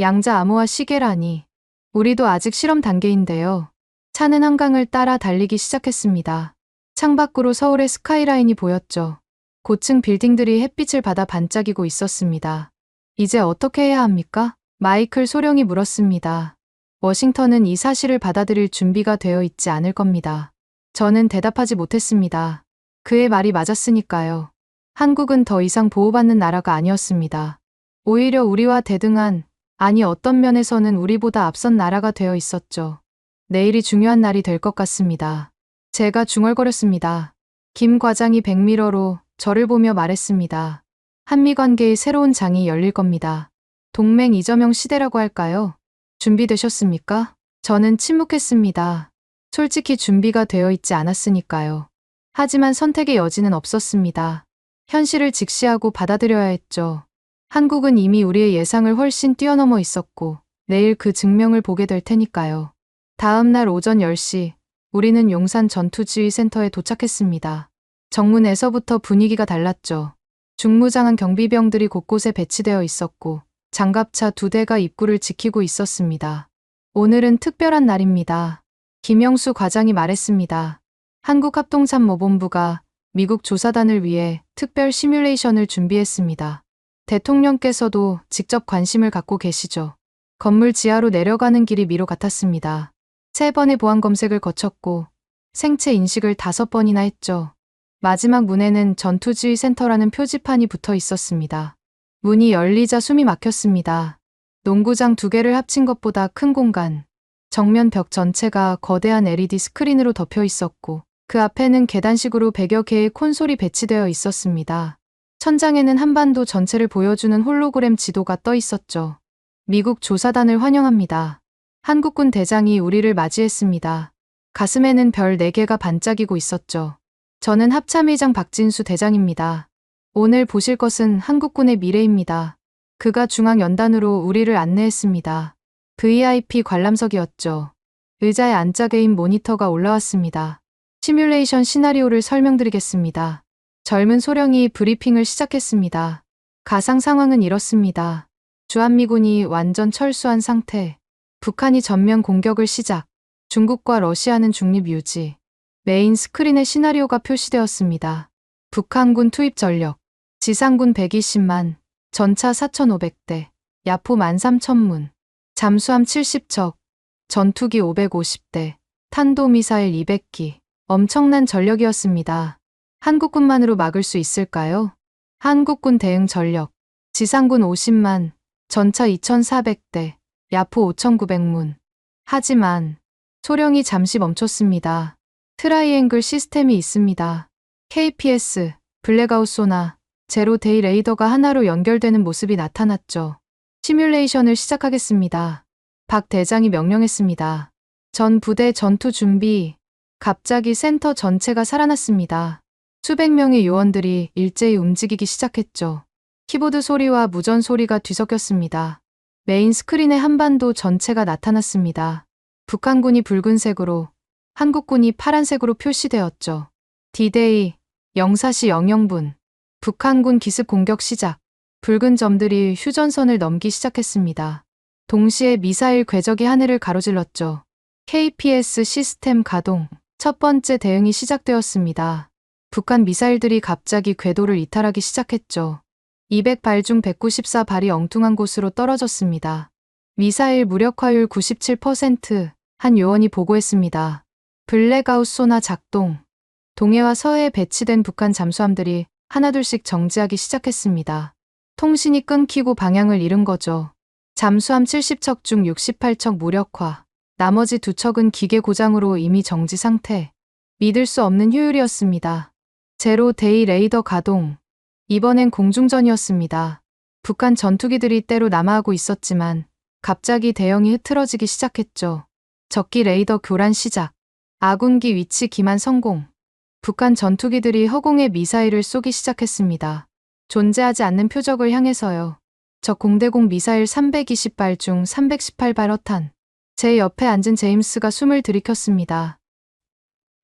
양자 암호화 시계라니. 우리도 아직 실험 단계인데요. 차는 한강을 따라 달리기 시작했습니다. 창밖으로 서울의 스카이라인이 보였죠. 고층 빌딩들이 햇빛을 받아 반짝이고 있었습니다. 이제 어떻게 해야 합니까? 마이클 소령이 물었습니다. 워싱턴은 이 사실을 받아들일 준비가 되어 있지 않을 겁니다. 저는 대답하지 못했습니다. 그의 말이 맞았으니까요. 한국은 더 이상 보호받는 나라가 아니었습니다. 오히려 우리와 대등한, 아니 어떤 면에서는 우리보다 앞선 나라가 되어 있었죠. 내일이 중요한 날이 될 것 같습니다. 제가 중얼거렸습니다. 김 과장이 백미러로 저를 보며 말했습니다. 한미 관계의 새로운 장이 열릴 겁니다. 동맹 이점형 시대라고 할까요? 준비되셨습니까? 저는 침묵했습니다. 솔직히 준비가 되어 있지 않았으니까요. 하지만 선택의 여지는 없었습니다. 현실을 직시하고 받아들여야 했죠. 한국은 이미 우리의 예상을 훨씬 뛰어넘어 있었고 내일 그 증명을 보게 될 테니까요. 다음 날 오전 10시 우리는 용산 전투지휘센터에 도착했습니다. 정문에서부터 분위기가 달랐죠. 중무장한 경비병들이 곳곳에 배치되어 있었고 장갑차 2대가 입구를 지키고 있었습니다. 오늘은 특별한 날입니다. 김영수 과장이 말했습니다. 한국합동참모본부가 미국 조사단을 위해 특별 시뮬레이션을 준비했습니다. 대통령께서도 직접 관심을 갖고 계시죠. 건물 지하로 내려가는 길이 미로 같았습니다. 3번의 보안 검색을 거쳤고 생체 인식을 5번이나 했죠. 마지막 문에는 전투지휘 센터라는 표지판이 붙어 있었습니다. 문이 열리자 숨이 막혔습니다. 농구장 2개를 합친 것보다 큰 공간. 정면 벽 전체가 거대한 LED 스크린으로 덮여 있었고 그 앞에는 계단식으로 100여 개의 콘솔이 배치되어 있었습니다. 천장에는 한반도 전체를 보여주는 홀로그램 지도가 떠 있었죠. 미국 조사단을 환영합니다. 한국군 대장이 우리를 맞이했습니다. 가슴에는 별 4개가 반짝이고 있었죠. 저는 합참의장 박진수 대장입니다. 오늘 보실 것은 한국군의 미래입니다. 그가 중앙연단으로 우리를 안내했습니다. VIP 관람석이었죠. 의자에 앉아 개인 모니터가 올라왔습니다. 시뮬레이션 시나리오를 설명드리겠습니다. 젊은 소령이 브리핑을 시작했습니다. 가상 상황은 이렇습니다. 주한미군이 완전 철수한 상태. 북한이 전면 공격을 시작. 중국과 러시아는 중립 유지. 메인 스크린에 시나리오가 표시되었습니다. 북한군 투입 전력. 지상군 120만, 전차 4,500대, 야포 13,000문, 잠수함 70척, 전투기 550대, 탄도미사일 200기. 엄청난 전력이었습니다. 한국군만으로 막을 수 있을까요? 한국군 대응 전력. 지상군 50만, 전차 2,400대, 야포 5,900문. 하지만 소령이 잠시 멈췄습니다. 트라이앵글 시스템이 있습니다. KPS, 블랙아웃 소나, 제로 데이 레이더가 하나로 연결되는 모습이 나타났죠. 시뮬레이션을 시작하겠습니다. 박 대장이 명령했습니다. 전 부대 전투 준비. 갑자기 센터 전체가 살아났습니다. 수백 명의 요원들이 일제히 움직이기 시작했죠. 키보드 소리와 무전 소리가 뒤섞였습니다. 메인 스크린에 한반도 전체가 나타났습니다. 북한군이 붉은색으로, 한국군이 파란색으로 표시되었죠. D-Day, 04시 00분. 북한군 기습 공격 시작. 붉은 점들이 휴전선을 넘기 시작했습니다. 동시에 미사일 궤적이 하늘을 가로질렀죠. KPS 시스템 가동. 첫 번째 대응이 시작되었습니다. 북한 미사일들이 갑자기 궤도를 이탈하기 시작했죠. 200발 중 194발이 엉뚱한 곳으로 떨어졌습니다. 미사일 무력화율 97%, 한 요원이 보고했습니다. 블랙아웃 소나 작동. 동해와 서해에 배치된 북한 잠수함들이 하나둘씩 정지하기 시작했습니다. 통신이 끊기고 방향을 잃은 거죠. 잠수함 70척 중 68척 무력화. 나머지 2척은 기계 고장으로 이미 정지 상태. 믿을 수 없는 효율이었습니다. 제로 데이 레이더 가동. 이번엔 공중전이었습니다. 북한 전투기들이 때로 남하하고 있었지만 갑자기 대형이 흐트러지기 시작했죠. 적기 레이더 교란 시작. 아군기 위치 기만 성공. 북한 전투기들이 허공에 미사일을 쏘기 시작했습니다. 존재하지 않는 표적을 향해서요. 적 공대공 미사일 320발 중 318발 허탄. 제 옆에 앉은 제임스가 숨을 들이켰습니다.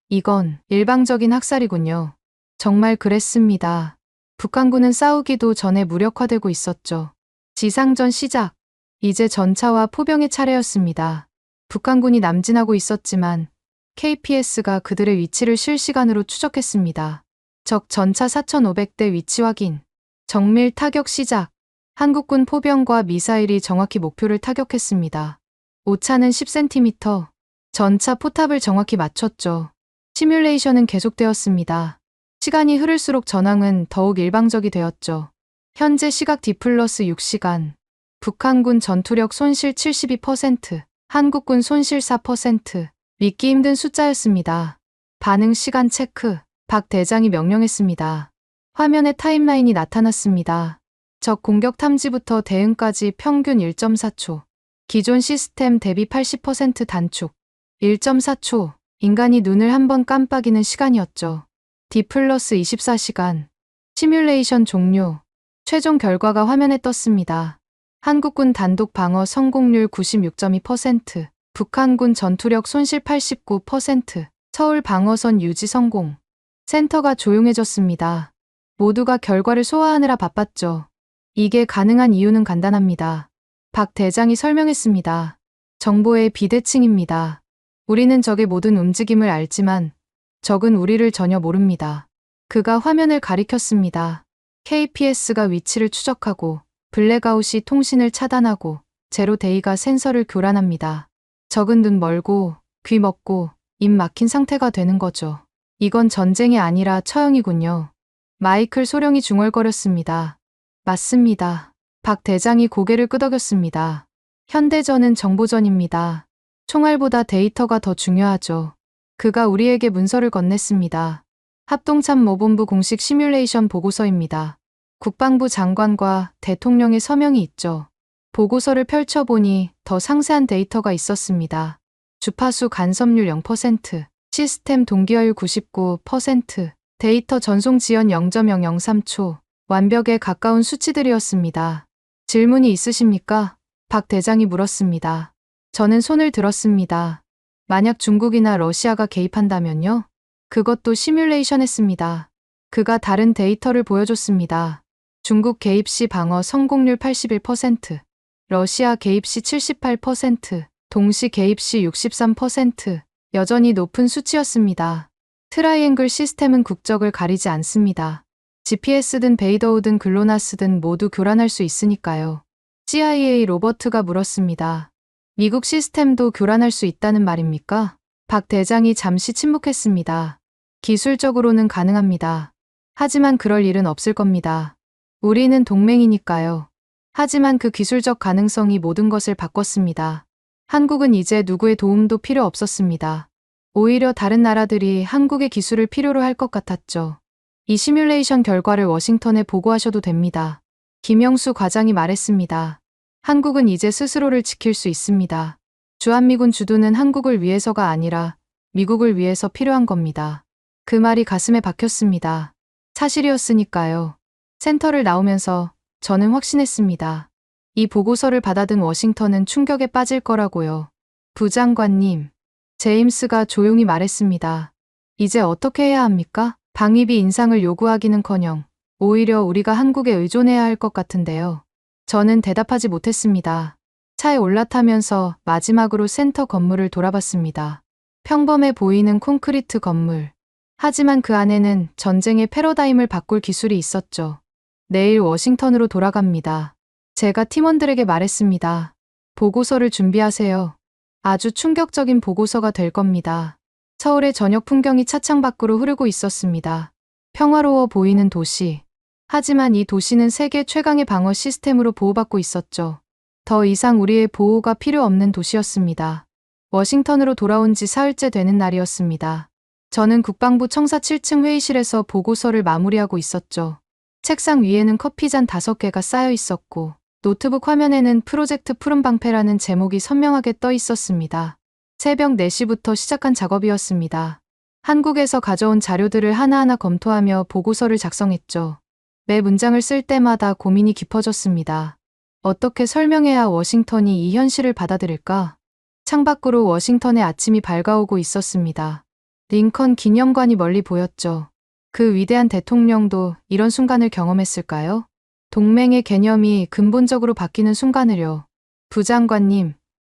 이건 일방적인 학살이군요. 정말 그랬습니다. 북한군은 싸우기도 전에 무력화되고 있었죠. 지상전 시작. 이제 전차와 포병의 차례였습니다. 북한군이 남진하고 있었지만 KPS가 그들의 위치를 실시간으로 추적했습니다. 적 전차 4,500대 위치 확인. 정밀 타격 시작. 한국군 포병과 미사일이 정확히 목표를 타격했습니다. 오차는 10cm. 전차 포탑을 정확히 맞췄죠. 시뮬레이션은 계속되었습니다. 시간이 흐를수록 전황은 더욱 일방적이 되었죠. 현재 시각 D+6시간. 북한군 전투력 손실 72%, 한국군 손실 4%. 믿기 힘든 숫자였습니다. 반응 시간 체크. 박 대장이 명령했습니다. 화면에 타임라인이 나타났습니다. 적 공격 탐지부터 대응까지 평균 1.4초. 기존 시스템 대비 80% 단축. 1.4초. 인간이 눈을 한번 깜빡이는 시간이었죠. D+24시간. 시뮬레이션 종료. 최종 결과가 화면에 떴습니다. 한국군 단독 방어 성공률 96.2%, 북한군 전투력 손실 89%, 서울 방어선 유지 성공. 센터가 조용해졌습니다. 모두가 결과를 소화하느라 바빴죠. 이게 가능한 이유는 간단합니다. 박 대장이 설명했습니다. 정보의 비대칭입니다. 우리는 적의 모든 움직임을 알지만 적은 우리를 전혀 모릅니다. 그가 화면을 가리켰습니다. KPS가 위치를 추적하고 블랙아웃이 통신을 차단하고 제로데이가 센서를 교란합니다. 적은 눈 멀고 귀 먹고 입 막힌 상태가 되는 거죠. 이건 전쟁이 아니라 처형이군요. 마이클 소령이 중얼거렸습니다. 맞습니다. 박 대장이 고개를 끄덕였습니다. 현대전은 정보전입니다. 총알보다 데이터가 더 중요하죠. 그가 우리에게 문서를 건넸습니다. 합동참모본부 공식 시뮬레이션 보고서입니다. 국방부 장관과 대통령의 서명이 있죠. 보고서를 펼쳐보니 더 상세한 데이터가 있었습니다. 주파수 간섭률 0%, 시스템 동기화율 99%, 데이터 전송 지연 0.003초, 완벽에 가까운 수치들이었습니다. 질문이 있으십니까? 박 대장이 물었습니다. 저는 손을 들었습니다. 만약 중국이나 러시아가 개입한다면요? 그것도 시뮬레이션 했습니다. 그가 다른 데이터를 보여줬습니다. 중국 개입 시 방어 성공률 81%, 러시아 개입 시 78%, 동시 개입 시 63%, 여전히 높은 수치였습니다. 트라이앵글 시스템은 국적을 가리지 않습니다. GPS든 베이더우든 글로나스든 모두 교란할 수 있으니까요. CIA 로버트가 물었습니다. 미국 시스템도 교란할 수 있다는 말입니까? 박 대장이 잠시 침묵했습니다. 기술적으로는 가능합니다. 하지만 그럴 일은 없을 겁니다. 우리는 동맹이니까요. 하지만 그 기술적 가능성이 모든 것을 바꿨습니다. 한국은 이제 누구의 도움도 필요 없었습니다. 오히려 다른 나라들이 한국의 기술을 필요로 할 것 같았죠. 이 시뮬레이션 결과를 워싱턴에 보고하셔도 됩니다. 김영수 과장이 말했습니다. 한국은 이제 스스로를 지킬 수 있습니다. 주한미군 주둔은 한국을 위해서가 아니라 미국을 위해서 필요한 겁니다. 그 말이 가슴에 박혔습니다. 사실이었으니까요. 센터를 나오면서 저는 확신했습니다. 이 보고서를 받아든 워싱턴은 충격에 빠질 거라고요. 부장관님, 제임스가 조용히 말했습니다. 이제 어떻게 해야 합니까? 방위비 인상을 요구하기는커녕 오히려 우리가 한국에 의존해야 할 것 같은데요. 저는 대답하지 못했습니다. 차에 올라타면서 마지막으로 센터 건물을 돌아봤습니다. 평범해 보이는 콘크리트 건물. 하지만 그 안에는 전쟁의 패러다임을 바꿀 기술이 있었죠. 내일 워싱턴으로 돌아갑니다. 제가 팀원들에게 말했습니다. 보고서를 준비하세요. 아주 충격적인 보고서가 될 겁니다. 서울의 저녁 풍경이 차창 밖으로 흐르고 있었습니다. 평화로워 보이는 도시. 하지만 이 도시는 세계 최강의 방어 시스템으로 보호받고 있었죠. 더 이상 우리의 보호가 필요 없는 도시였습니다. 워싱턴으로 돌아온 지 사흘째 되는 날이었습니다. 저는 국방부 청사 7층 회의실에서 보고서를 마무리하고 있었죠. 책상 위에는 커피잔 5개가 쌓여 있었고 노트북 화면에는 프로젝트 푸른방패라는 제목이 선명하게 떠 있었습니다. 새벽 4시부터 시작한 작업이었습니다. 한국에서 가져온 자료들을 하나하나 검토하며 보고서를 작성했죠. 매 문장을 쓸 때마다 고민이 깊어졌습니다. 어떻게 설명해야 워싱턴이 이 현실을 받아들일까? 창밖으로 워싱턴의 아침이 밝아오고 있었습니다. 링컨 기념관이 멀리 보였죠. 그 위대한 대통령도 이런 순간을 경험했을까요? 동맹의 개념이 근본적으로 바뀌는 순간을요. 부장관님,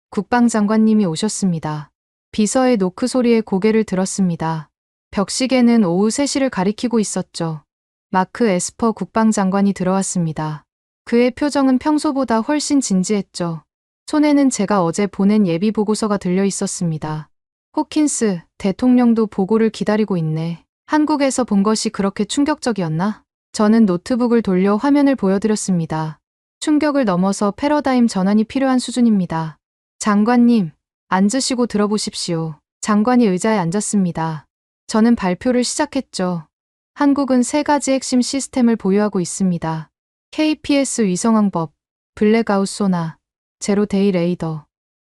국방장관님이 오셨습니다. 비서의 노크 소리에 고개를 들었습니다. 벽시계는 오후 3시를 가리키고 있었죠. 마크 에스퍼 국방장관이 들어왔습니다. 그의 표정은 평소보다 훨씬 진지했죠. 손에는 제가 어제 보낸 예비 보고서가 들려 있었습니다. 호킨스, 대통령도 보고를 기다리고 있네. 한국에서 본 것이 그렇게 충격적이었나? 저는 노트북을 돌려 화면을 보여드렸습니다. 충격을 넘어서 패러다임 전환이 필요한 수준입니다. 장관님, 앉으시고 들어보십시오. 장관이 의자에 앉았습니다. 저는 발표를 시작했죠. 한국은 세 가지 핵심 시스템을 보유하고 있습니다. KPS 위성항법, 블랙아웃 소나, 제로데이 레이더.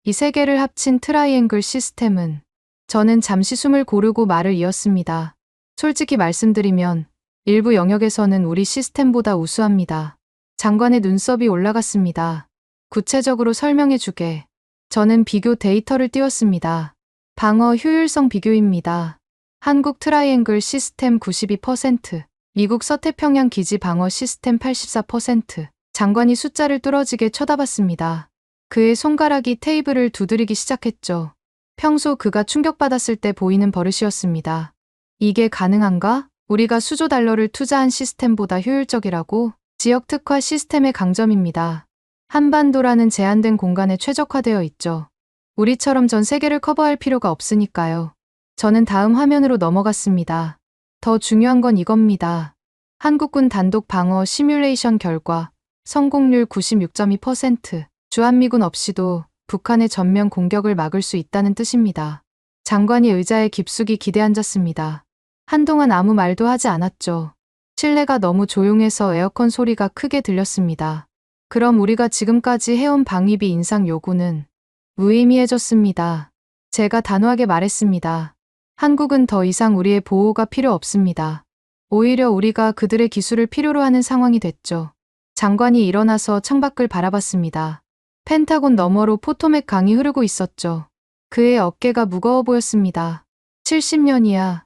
이 세 개를 합친 트라이앵글 시스템은 저는 잠시 숨을 고르고 말을 이었습니다. 솔직히 말씀드리면 일부 영역에서는 우리 시스템보다 우수합니다. 장관의 눈썹이 올라갔습니다. 구체적으로 설명해 주게. 저는 비교 데이터를 띄웠습니다. 방어 효율성 비교입니다. 한국 트라이앵글 시스템 92%, 미국 서태평양 기지 방어 시스템 84%. 장관이 숫자를 뚫어지게 쳐다봤습니다. 그의 손가락이 테이블을 두드리기 시작했죠. 평소 그가 충격받았을 때 보이는 버릇이었습니다. 이게 가능한가? 우리가 수조 달러를 투자한 시스템보다 효율적이라고? 지역 특화 시스템의 강점입니다. 한반도라는 제한된 공간에 최적화되어 있죠. 우리처럼 전 세계를 커버할 필요가 없으니까요. 저는 다음 화면으로 넘어갔습니다. 더 중요한 건 이겁니다. 한국군 단독 방어 시뮬레이션 결과 성공률 96.2%, 주한미군 없이도 북한의 전면 공격을 막을 수 있다는 뜻입니다. 장관이 의자에 깊숙이 기대앉았습니다. 한동안 아무 말도 하지 않았죠. 실내가 너무 조용해서 에어컨 소리가 크게 들렸습니다. 그럼 우리가 지금까지 해온 방위비 인상 요구는 무의미해졌습니다. 제가 단호하게 말했습니다. 한국은 더 이상 우리의 보호가 필요 없습니다. 오히려 우리가 그들의 기술을 필요로 하는 상황이 됐죠. 장관이 일어나서 창밖을 바라봤습니다. 펜타곤 너머로 포토맥 강이 흐르고 있었죠. 그의 어깨가 무거워 보였습니다. 70년이야.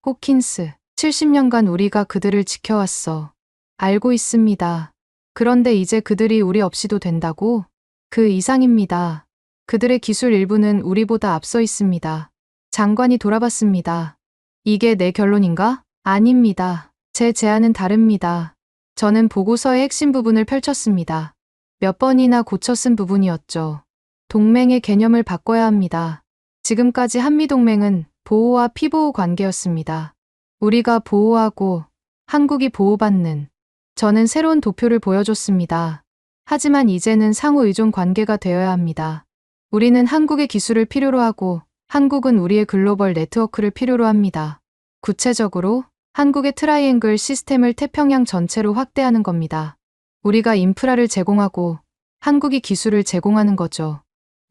호킨스, 70년간 우리가 그들을 지켜왔어. 알고 있습니다. 그런데 이제 그들이 우리 없이도 된다고? 그 이상입니다. 그들의 기술 일부는 우리보다 앞서 있습니다. 장관이 돌아봤습니다. 이게 내 결론인가? 아닙니다. 제 제안은 다릅니다. 저는 보고서의 핵심 부분을 펼쳤습니다. 몇 번이나 고쳐 쓴 부분이었죠. 동맹의 개념을 바꿔야 합니다. 지금까지 한미동맹은 보호와 피보호 관계였습니다. 우리가 보호하고 한국이 보호받는. 저는 새로운 도표를 보여줬습니다. 하지만 이제는 상호 의존 관계가 되어야 합니다. 우리는 한국의 기술을 필요로 하고 한국은 우리의 글로벌 네트워크를 필요로 합니다. 구체적으로 한국의 트라이앵글 시스템을 태평양 전체로 확대하는 겁니다. 우리가 인프라를 제공하고 한국이 기술을 제공하는 거죠.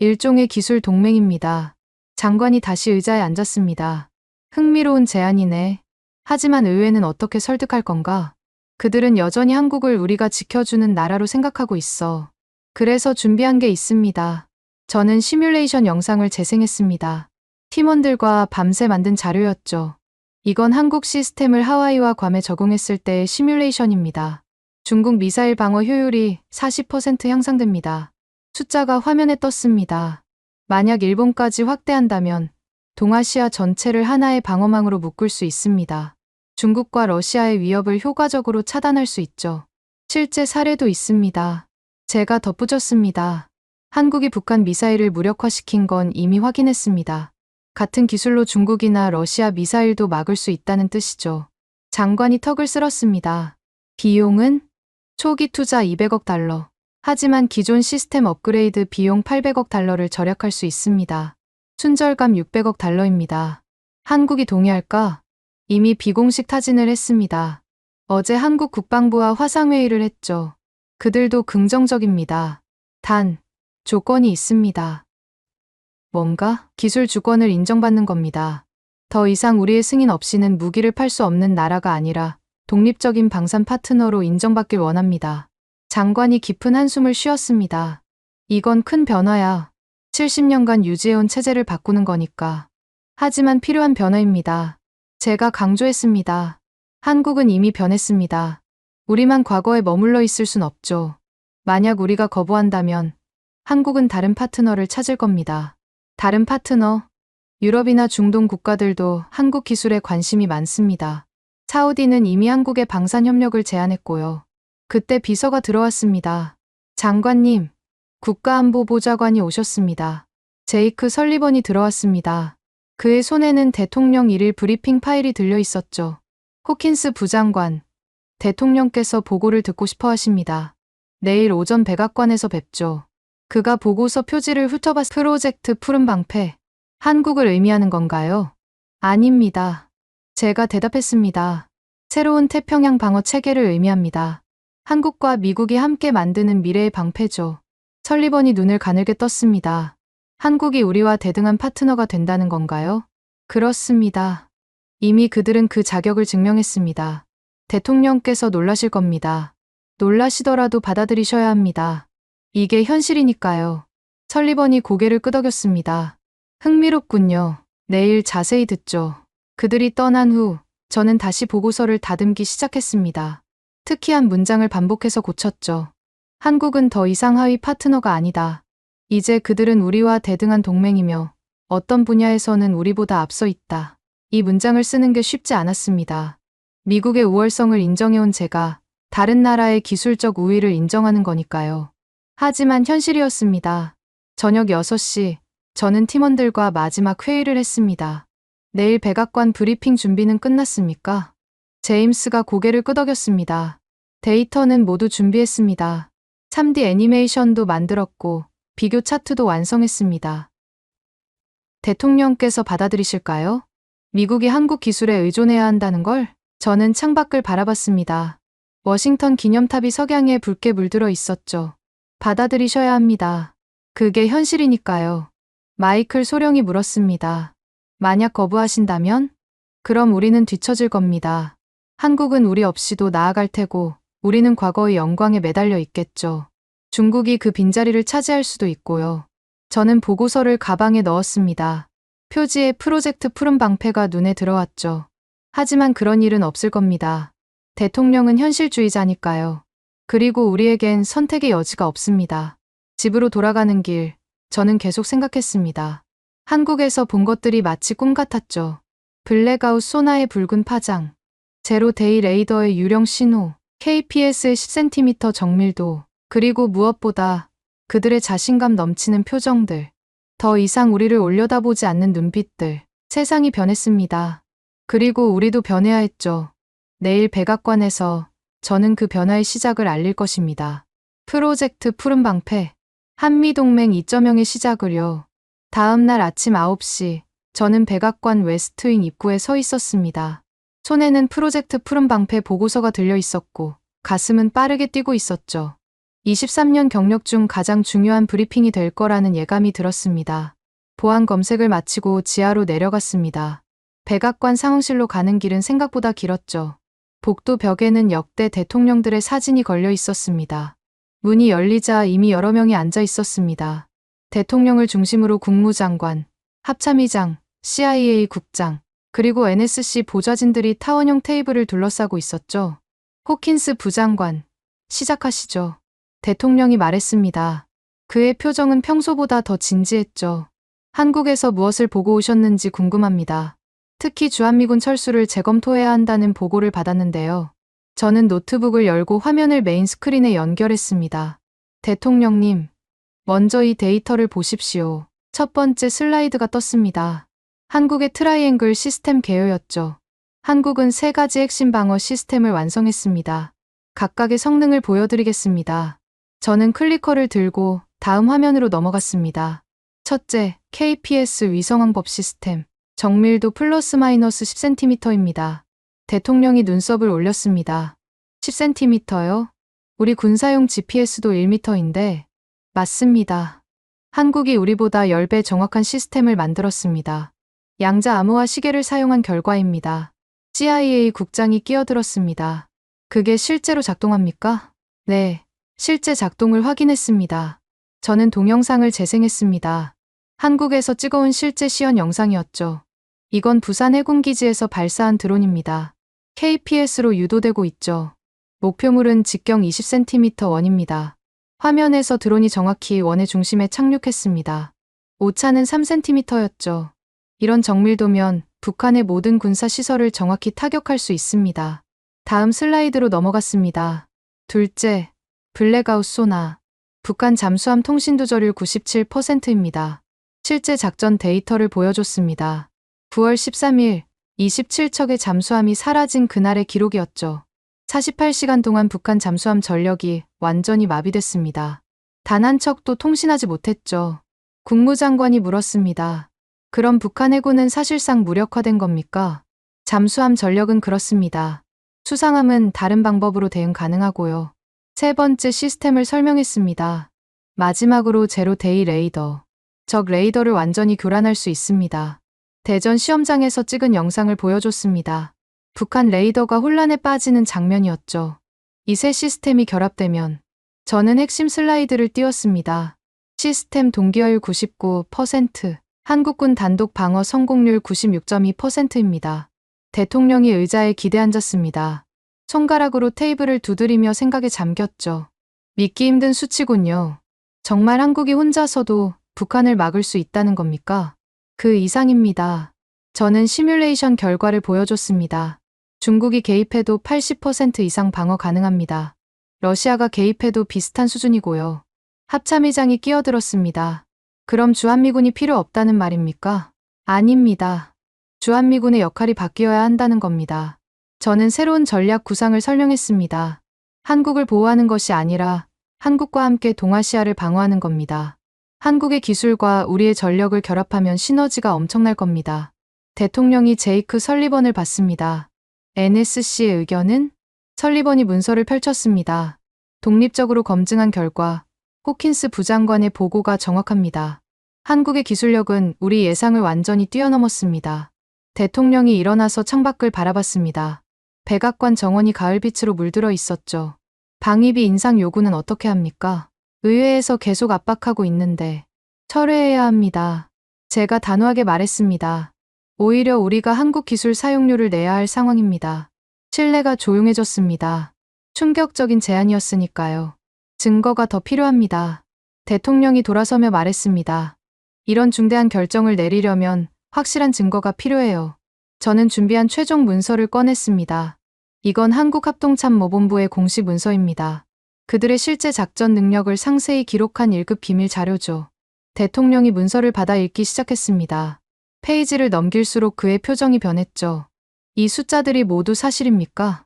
일종의 기술 동맹입니다. 장관이 다시 의자에 앉았습니다. 흥미로운 제안이네. 하지만 의회는 어떻게 설득할 건가? 그들은 여전히 한국을 우리가 지켜주는 나라로 생각하고 있어. 그래서 준비한 게 있습니다. 저는 시뮬레이션 영상을 재생했습니다. 팀원들과 밤새 만든 자료였죠. 이건 한국 시스템을 하와이와 괌에 적용했을 때의 시뮬레이션입니다. 중국 미사일 방어 효율이 40% 향상됩니다. 숫자가 화면에 떴습니다. 만약 일본까지 확대한다면 동아시아 전체를 하나의 방어망으로 묶을 수 있습니다. 중국과 러시아의 위협을 효과적으로 차단할 수 있죠. 실제 사례도 있습니다. 제가 덧붙였습니다. 한국이 북한 미사일을 무력화시킨 건 이미 확인했습니다. 같은 기술로 중국이나 러시아 미사일도 막을 수 있다는 뜻이죠. 장관이 턱을 쓸었습니다. 비용은? 초기 투자 200억 달러. 하지만 기존 시스템 업그레이드 비용 800억 달러를 절약할 수 있습니다. 순절감 600억 달러입니다. 한국이 동의할까? 이미 비공식 타진을 했습니다. 어제 한국 국방부와 화상회의를 했죠. 그들도 긍정적입니다. 단, 조건이 있습니다. 뭔가? 기술 주권을 인정받는 겁니다. 더 이상 우리의 승인 없이는 무기를 팔 수 없는 나라가 아니라 독립적인 방산 파트너로 인정받길 원합니다. 장관이 깊은 한숨을 쉬었습니다. 이건 큰 변화야. 70년간 유지해온 체제를 바꾸는 거니까. 하지만 필요한 변화입니다. 제가 강조했습니다. 한국은 이미 변했습니다. 우리만 과거에 머물러 있을 순 없죠. 만약 우리가 거부한다면 한국은 다른 파트너를 찾을 겁니다. 다른 파트너? 유럽이나 중동 국가들도 한국 기술에 관심이 많습니다. 사우디는 이미 한국의 방산 협력을 제안했고요. 그때 비서가 들어왔습니다. 장관님, 국가안보보좌관이 오셨습니다. 제이크 설리번이 들어왔습니다. 그의 손에는 대통령 1일 브리핑 파일이 들려 있었죠. 호킨스 부장관, 대통령께서 보고를 듣고 싶어 하십니다. 내일 오전 백악관에서 뵙죠. 그가 보고서 표지를 훑어봤 프로젝트 푸른 방패. 한국을 의미하는 건가요? 아닙니다. 제가 대답했습니다. 새로운 태평양 방어 체계를 의미합니다. 한국과 미국이 함께 만드는 미래의 방패죠. 설리번이 눈을 가늘게 떴습니다. 한국이 우리와 대등한 파트너가 된다는 건가요? 그렇습니다. 이미 그들은 그 자격을 증명했습니다. 대통령께서 놀라실 겁니다. 놀라시더라도 받아들이셔야 합니다. 이게 현실이니까요. 설리번이 고개를 끄덕였습니다. 흥미롭군요. 내일 자세히 듣죠. 그들이 떠난 후 저는 다시 보고서를 다듬기 시작했습니다. 특히 한 문장을 반복해서 고쳤죠. 한국은 더 이상 하위 파트너가 아니다. 이제 그들은 우리와 대등한 동맹이며 어떤 분야에서는 우리보다 앞서 있다. 이 문장을 쓰는 게 쉽지 않았습니다. 미국의 우월성을 인정해온 제가 다른 나라의 기술적 우위를 인정하는 거니까요. 하지만 현실이었습니다. 저녁 6시, 저는 팀원들과 마지막 회의를 했습니다. 내일 백악관 브리핑 준비는 끝났습니까? 제임스가 고개를 끄덕였습니다. 데이터는 모두 준비했습니다. 3D 애니메이션도 만들었고 비교 차트도 완성했습니다. 대통령께서 받아들이실까요? 미국이 한국 기술에 의존해야 한다는 걸? 저는 창밖을 바라봤습니다. 워싱턴 기념탑이 석양에 붉게 물들어 있었죠. 받아들이셔야 합니다. 그게 현실이니까요. 마이클 소령이 물었습니다. 만약 거부하신다면? 그럼 우리는 뒤처질 겁니다. 한국은 우리 없이도 나아갈 테고 우리는 과거의 영광에 매달려 있겠죠. 중국이 그 빈자리를 차지할 수도 있고요. 저는 보고서를 가방에 넣었습니다. 표지에 프로젝트 푸른 방패가 눈에 들어왔죠. 하지만 그런 일은 없을 겁니다. 대통령은 현실주의자니까요. 그리고 우리에겐 선택의 여지가 없습니다. 집으로 돌아가는 길, 저는 계속 생각했습니다. 한국에서 본 것들이 마치 꿈 같았죠. 블랙아웃 소나의 붉은 파장, 제로데이 레이더의 유령 신호, KPS의 10cm 정밀도, 그리고 무엇보다 그들의 자신감 넘치는 표정들, 더 이상 우리를 올려다보지 않는 눈빛들. 세상이 변했습니다. 그리고 우리도 변해야 했죠. 내일 백악관에서 저는 그 변화의 시작을 알릴 것입니다. 프로젝트 푸른 방패, 한미동맹 2.0의 시작을요. 다음 날 아침 9시, 저는 백악관 웨스트윙 입구에 서 있었습니다. 손에는 프로젝트 푸른 방패 보고서가 들려 있었고, 가슴은 빠르게 뛰고 있었죠. 23년 경력 중 가장 중요한 브리핑이 될 거라는 예감이 들었습니다. 보안 검색을 마치고 지하로 내려갔습니다. 백악관 상황실로 가는 길은 생각보다 길었죠. 복도 벽에는 역대 대통령들의 사진이 걸려 있었습니다. 문이 열리자 이미 여러 명이 앉아 있었습니다. 대통령을 중심으로 국무장관, 합참의장, CIA 국장, 그리고 NSC 보좌진들이 타원형 테이블을 둘러싸고 있었죠. 호킨스 부장관, 시작하시죠. 대통령이 말했습니다. 그의 표정은 평소보다 더 진지했죠. 한국에서 무엇을 보고 오셨는지 궁금합니다. 특히 주한미군 철수를 재검토해야 한다는 보고를 받았는데요. 저는 노트북을 열고 화면을 메인 스크린에 연결했습니다. 대통령님, 먼저 이 데이터를 보십시오. 첫 번째 슬라이드가 떴습니다. 한국의 트라이앵글 시스템 개요였죠. 한국은 3가지 핵심 방어 시스템을 완성했습니다. 각각의 성능을 보여드리겠습니다. 저는 클리커를 들고 다음 화면으로 넘어갔습니다. 첫째, KPS 위성항법 시스템. 정밀도 플러스 마이너스 10cm입니다. 대통령이 눈썹을 올렸습니다. 10cm요? 우리 군사용 GPS도 1m인데. 맞습니다. 한국이 우리보다 10배 정확한 시스템을 만들었습니다. 양자 암호화 시계를 사용한 결과입니다. CIA 국장이 끼어들었습니다. 그게 실제로 작동합니까? 네, 실제 작동을 확인했습니다. 저는 동영상을 재생했습니다. 한국에서 찍어온 실제 시연 영상이었죠. 이건 부산 해군기지에서 발사한 드론입니다. KPS로 유도되고 있죠. 목표물은 직경 20cm 원입니다. 화면에서 드론이 정확히 원의 중심에 착륙했습니다. 오차는 3cm였죠. 이런 정밀도면 북한의 모든 군사시설을 정확히 타격할 수 있습니다. 다음 슬라이드로 넘어갔습니다. 둘째, 블랙아웃 소나. 북한 잠수함 통신 두절율 97%입니다. 실제 작전 데이터를 보여줬습니다. 9월 13일, 27척의 잠수함이 사라진 그날의 기록이었죠. 48시간 동안 북한 잠수함 전력이 완전히 마비됐습니다. 단 한 척도 통신하지 못했죠. 국무장관이 물었습니다. 그럼 북한 해군은 사실상 무력화된 겁니까? 잠수함 전력은 그렇습니다. 수상함은 다른 방법으로 대응 가능하고요. 세 번째 시스템을 설명했습니다. 마지막으로 제로 데이 레이더. 적 레이더를 완전히 교란할 수 있습니다. 대전 시험장에서 찍은 영상을 보여줬습니다. 북한 레이더가 혼란에 빠지는 장면이었죠. 이 세 시스템이 결합되면 저는 핵심 슬라이드를 띄웠습니다. 시스템 동기화율 99%, 한국군 단독 방어 성공률 96.2%입니다. 대통령이 의자에 기대 앉았습니다. 손가락으로 테이블을 두드리며 생각에 잠겼죠. 믿기 힘든 수치군요. 정말 한국이 혼자서도 북한을 막을 수 있다는 겁니까? 그 이상입니다. 저는 시뮬레이션 결과를 보여줬습니다. 중국이 개입해도 80% 이상 방어 가능합니다. 러시아가 개입해도 비슷한 수준이고요. 합참의장이 끼어들었습니다. 그럼 주한미군이 필요 없다는 말입니까? 아닙니다. 주한미군의 역할이 바뀌어야 한다는 겁니다. 저는 새로운 전략 구상을 설명했습니다. 한국을 보호하는 것이 아니라 한국과 함께 동아시아를 방어하는 겁니다. 한국의 기술과 우리의 전력을 결합하면 시너지가 엄청날 겁니다. 대통령이 제이크 설리번을 받습니다. NSC의 의견은? 설리번이 문서를 펼쳤습니다. 독립적으로 검증한 결과 호킨스 부장관의 보고가 정확합니다. 한국의 기술력은 우리 예상을 완전히 뛰어넘었습니다. 대통령이 일어나서 창밖을 바라봤습니다. 백악관 정원이 가을빛으로 물들어 있었죠. 방위비 인상 요구는 어떻게 합니까? 의회에서 계속 압박하고 있는데 철회해야 합니다. 제가 단호하게 말했습니다. 오히려 우리가 한국 기술 사용료를 내야 할 상황입니다. 신뢰가 조용해졌습니다. 충격적인 제안이었으니까요. 증거가 더 필요합니다. 대통령이 돌아서며 말했습니다. 이런 중대한 결정을 내리려면 확실한 증거가 필요해요. 저는 준비한 최종 문서를 꺼냈습니다. 이건 한국합동참모본부의 공식 문서입니다. 그들의 실제 작전 능력을 상세히 기록한 1급 비밀 자료죠. 대통령이 문서를 받아 읽기 시작했습니다. 페이지를 넘길수록 그의 표정이 변했죠. 이 숫자들이 모두 사실입니까?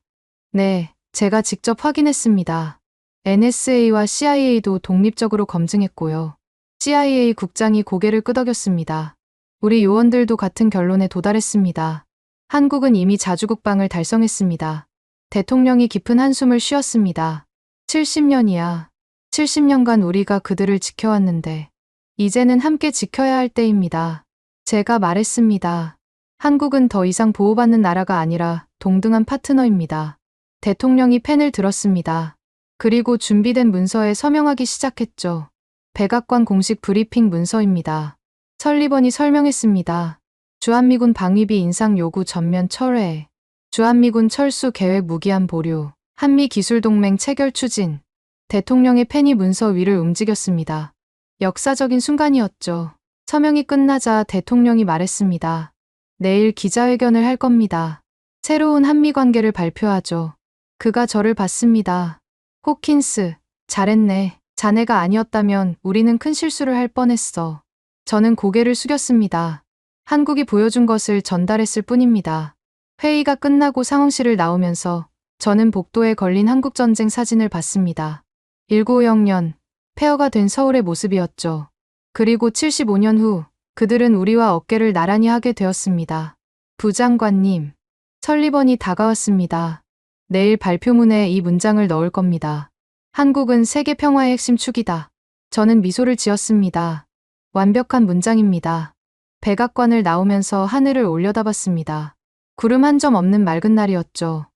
네, 제가 직접 확인했습니다. NSA와 CIA도 독립적으로 검증했고요. CIA 국장이 고개를 끄덕였습니다. 우리 요원들도 같은 결론에 도달했습니다. 한국은 이미 자주국방을 달성했습니다. 대통령이 깊은 한숨을 쉬었습니다. 70년이야. 70년간 우리가 그들을 지켜왔는데 이제는 함께 지켜야 할 때입니다. 제가 말했습니다. 한국은 더 이상 보호받는 나라가 아니라 동등한 파트너입니다. 대통령이 펜을 들었습니다. 그리고 준비된 문서에 서명하기 시작했죠. 백악관 공식 브리핑 문서입니다. 설리번이 설명했습니다. 주한미군 방위비 인상 요구 전면 철회, 주한미군 철수 계획 무기한 보류, 한미 기술동맹 체결 추진. 대통령의 펜이 문서 위를 움직였습니다. 역사적인 순간이었죠. 서명이 끝나자 대통령이 말했습니다. 내일 기자회견을 할 겁니다. 새로운 한미 관계를 발표하죠. 그가 저를 봤습니다. 호킨스, 잘했네. 자네가 아니었다면 우리는 큰 실수를 할 뻔했어. 저는 고개를 숙였습니다. 한국이 보여준 것을 전달했을 뿐입니다. 회의가 끝나고 상황실을 나오면서 저는 복도에 걸린 한국전쟁 사진을 봤습니다. 1950년, 폐허가 된 서울의 모습이었죠. 그리고 75년 후, 그들은 우리와 어깨를 나란히 하게 되었습니다. 부장관님, 설리번이 다가왔습니다. 내일 발표문에 이 문장을 넣을 겁니다. 한국은 세계 평화의 핵심 축이다. 저는 미소를 지었습니다. 완벽한 문장입니다. 백악관을 나오면서 하늘을 올려다봤습니다. 구름 한 점 없는 맑은 날이었죠.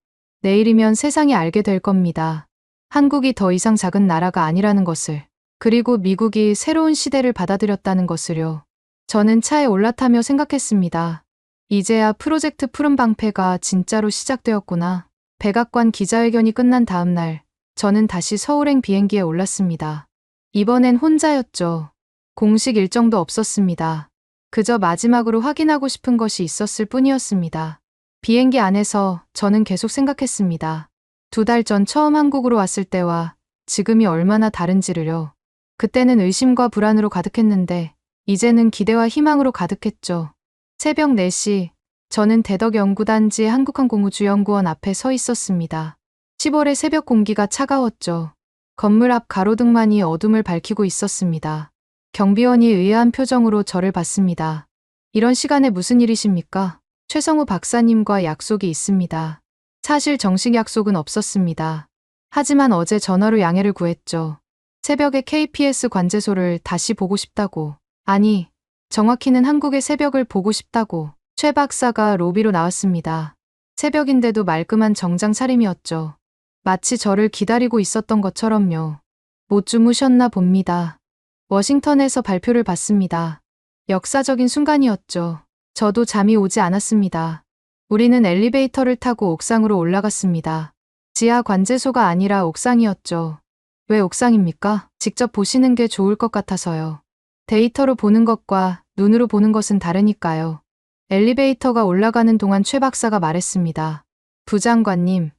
내일이면 세상이 알게 될 겁니다. 한국이 더 이상 작은 나라가 아니라는 것을, 그리고 미국이 새로운 시대를 받아들였다는 것을요. 저는 차에 올라타며 생각했습니다. 이제야 프로젝트 푸른 방패가 진짜로 시작되었구나. 백악관 기자회견이 끝난 다음 날, 저는 다시 서울행 비행기에 올랐습니다. 이번엔 혼자였죠. 공식 일정도 없었습니다. 그저 마지막으로 확인하고 싶은 것이 있었을 뿐이었습니다. 비행기 안에서 저는 계속 생각했습니다. 2달 전 처음 한국으로 왔을 때와 지금이 얼마나 다른지를요. 그때는 의심과 불안으로 가득했는데 이제는 기대와 희망으로 가득했죠. 새벽 4시, 저는 대덕연구단지 한국항공우주연구원 앞에 서 있었습니다. 10월의 새벽 공기가 차가웠죠. 건물 앞 가로등만이 어둠을 밝히고 있었습니다. 경비원이 의아한 표정으로 저를 봤습니다. 이런 시간에 무슨 일이십니까? 최성우 박사님과 약속이 있습니다. 사실 정식 약속은 없었습니다. 하지만 어제 전화로 양해를 구했죠. 새벽에 KPS 관제소를 다시 보고 싶다고. 아니, 정확히는 한국의 새벽을 보고 싶다고. 최 박사가 로비로 나왔습니다. 새벽인데도 말끔한 정장 차림이었죠. 마치 저를 기다리고 있었던 것처럼요. 못 주무셨나 봅니다. 워싱턴에서 발표를 받습니다. 역사적인 순간이었죠. 저도 잠이 오지 않았습니다. 우리는 엘리베이터를 타고 옥상으로 올라갔습니다. 지하 관제소가 아니라 옥상이었죠. 왜 옥상입니까? 직접 보시는 게 좋을 것 같아서요. 데이터로 보는 것과 눈으로 보는 것은 다르니까요. 엘리베이터가 올라가는 동안 최 박사가 말했습니다. 부장관님,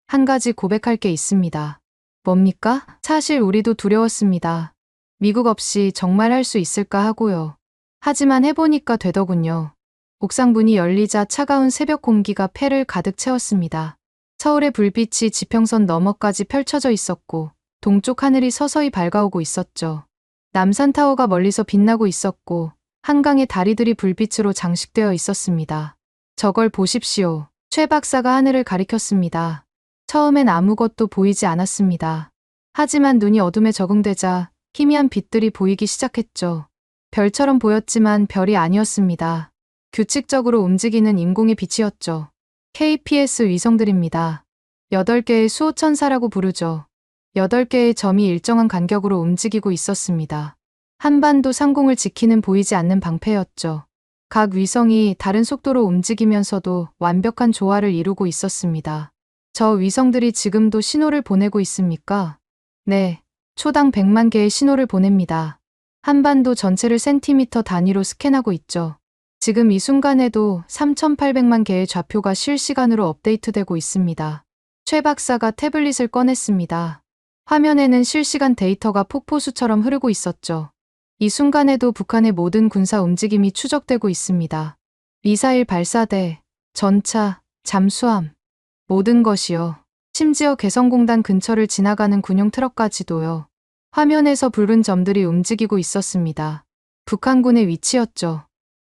한 가지 고백할 게 있습니다. 뭡니까? 사실 우리도 두려웠습니다. 미국 없이 정말 할 수 있을까 하고요. 하지만 해보니까 되더군요. 옥상 문이 열리자 차가운 새벽 공기가 폐를 가득 채웠습니다. 서울의 불빛이 지평선 너머까지 펼쳐져 있었고 동쪽 하늘이 서서히 밝아오고 있었죠. 남산타워가 멀리서 빛나고 있었고 한강의 다리들이 불빛으로 장식되어 있었습니다. 저걸 보십시오. 최 박사가 하늘을 가리켰습니다. 처음엔 아무것도 보이지 않았습니다. 하지만 눈이 어둠에 적응되자 희미한 빛들이 보이기 시작했죠. 별처럼 보였지만 별이 아니었습니다. 규칙적으로 움직이는 인공의 빛이었죠. KPS 위성들입니다. 8개의 수호천사라고 부르죠. 8개의 점이 일정한 간격으로 움직이고 있었습니다. 한반도 상공을 지키는 보이지 않는 방패였죠. 각 위성이 다른 속도로 움직이면서도 완벽한 조화를 이루고 있었습니다. 저 위성들이 지금도 신호를 보내고 있습니까? 네, 초당 100만 개의 신호를 보냅니다. 한반도 전체를 센티미터 단위로 스캔하고 있죠. 지금 이 순간에도 3,800만 개의 좌표가 실시간으로 업데이트되고 있습니다. 최 박사가 태블릿을 꺼냈습니다. 화면에는 실시간 데이터가 폭포수처럼 흐르고 있었죠. 이 순간에도 북한의 모든 군사 움직임이 추적되고 있습니다. 미사일 발사대, 전차, 잠수함, 모든 것이요. 심지어 개성공단 근처를 지나가는 군용 트럭까지도요. 화면에서 붉은 점들이 움직이고 있었습니다. 북한군의 위치였죠.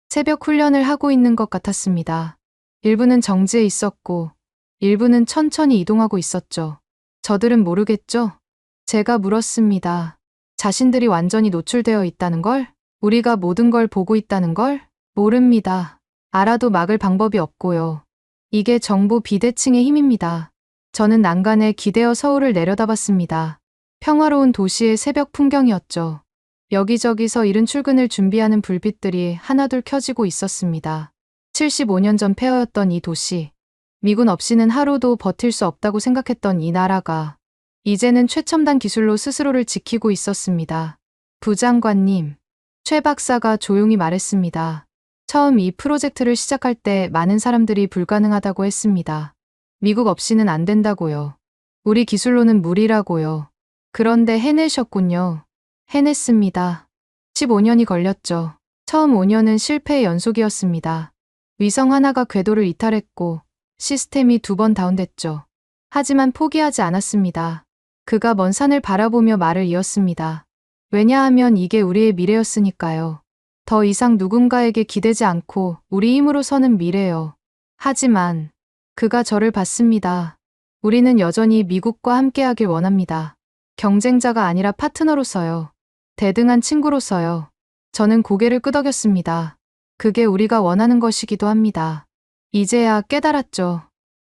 새벽 훈련을 하고 있는 것 같았습니다. 일부는 정지해 있었고 일부는 천천히 이동하고 있었죠. 저들은 모르겠죠? 제가 물었습니다. 자신들이 완전히 노출되어 있다는 걸? 우리가 모든 걸 보고 있다는 걸? 모릅니다. 알아도 막을 방법이 없고요. 이게 정보 비대칭의 힘입니다. 저는 난간에 기대어 서울을 내려다봤습니다. 평화로운 도시의 새벽 풍경이었죠. 여기저기서 이른 출근을 준비하는 불빛들이 하나둘 켜지고 있었습니다. 75년 전 폐허였던 이 도시. 미군 없이는 하루도 버틸 수 없다고 생각했던 이 나라가 이제는 최첨단 기술로 스스로를 지키고 있었습니다. 부장관님, 최 박사가 조용히 말했습니다. 처음 이 프로젝트를 시작할 때 많은 사람들이 불가능하다고 했습니다. 미국 없이는 안 된다고요. 우리 기술로는 무리라고요. 그런데 해내셨군요. 해냈습니다. 15년이 걸렸죠. 처음 5년은 실패의 연속이었습니다. 위성 하나가 궤도를 이탈했고 시스템이 2번 다운됐죠. 하지만 포기하지 않았습니다. 그가 먼 산을 바라보며 말을 이었습니다. 왜냐하면 이게 우리의 미래였으니까요. 더 이상 누군가에게 기대지 않고 우리 힘으로 서는 미래요. 하지만 그가 저를 봤습니다. 우리는 여전히 미국과 함께하길 원합니다. 경쟁자가 아니라 파트너로서요. 대등한 친구로서요. 저는 고개를 끄덕였습니다. 그게 우리가 원하는 것이기도 합니다. 이제야 깨달았죠.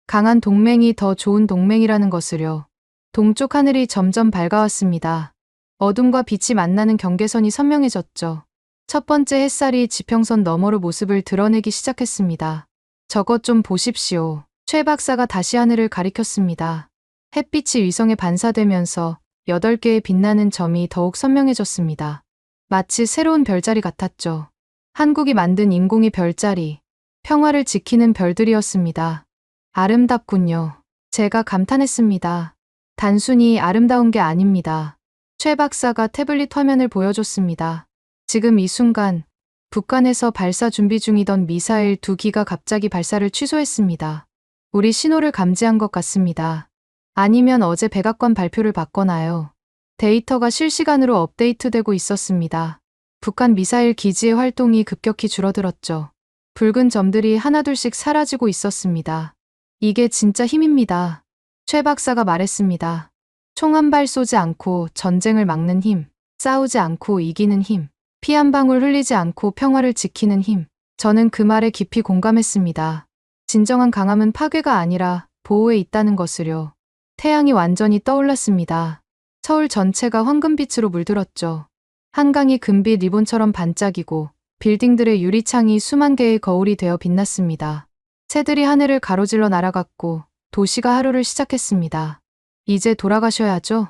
강한 동맹이 더 좋은 동맹이라는 것을요. 동쪽 하늘이 점점 밝아왔습니다. 어둠과 빛이 만나는 경계선이 선명해졌죠. 첫 번째 햇살이 지평선 너머로 모습을 드러내기 시작했습니다. 저것 좀 보십시오. 최 박사가 다시 하늘을 가리켰습니다. 햇빛이 위성에 반사되면서 8개의 빛나는 점이 더욱 선명해졌습니다. 마치 새로운 별자리 같았죠. 한국이 만든 인공의 별자리, 평화를 지키는 별들이었습니다. 아름답군요. 제가 감탄했습니다. 단순히 아름다운 게 아닙니다. 최 박사가 태블릿 화면을 보여줬습니다. 지금 이 순간 북한에서 발사 준비 중이던 미사일 2기가 갑자기 발사를 취소했습니다. 우리 신호를 감지한 것 같습니다. 아니면 어제 백악관 발표를 받거나요. 데이터가 실시간으로 업데이트되고 있었습니다. 북한 미사일 기지의 활동이 급격히 줄어들었죠. 붉은 점들이 하나둘씩 사라지고 있었습니다. 이게 진짜 힘입니다. 최 박사가 말했습니다. 총 한 발 쏘지 않고 전쟁을 막는 힘, 싸우지 않고 이기는 힘, 피 한 방울 흘리지 않고 평화를 지키는 힘. 저는 그 말에 깊이 공감했습니다. 진정한 강함은 파괴가 아니라 보호에 있다는 것을요. 태양이 완전히 떠올랐습니다. 서울 전체가 황금빛으로 물들었죠. 한강이 금빛 리본처럼 반짝이고 빌딩들의 유리창이 수만 개의 거울이 되어 빛났습니다. 새들이 하늘을 가로질러 날아갔고 도시가 하루를 시작했습니다. 이제 돌아가셔야죠?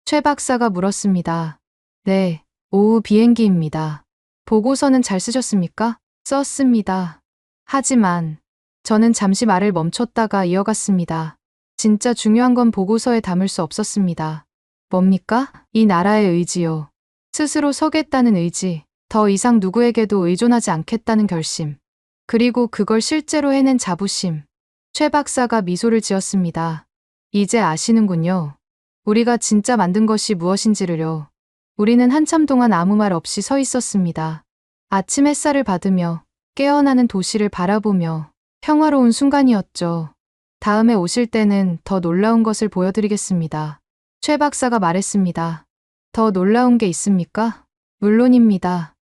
최 박사가 물었습니다. 네, 오후 비행기입니다. 보고서는 잘 쓰셨습니까? 썼습니다. 하지만 저는 잠시 말을 멈췄다가 이어갔습니다. 진짜 중요한 건 보고서에 담을 수 없었습니다. 뭡니까? 이 나라의 의지요. 스스로 서겠다는 의지, 더 이상 누구에게도 의존하지 않겠다는 결심, 그리고 그걸 실제로 해낸 자부심. 최 박사가 미소를 지었습니다. 이제 아시는군요. 우리가 진짜 만든 것이 무엇인지를요. 우리는 한참 동안 아무 말 없이 서 있었습니다. 아침 햇살을 받으며 깨어나는 도시를 바라보며 평화로운 순간이었죠. 다음에 오실 때는 더 놀라운 것을 보여드리겠습니다. 최 박사가 말했습니다. 더 놀라운 게 있습니까? 물론입니다.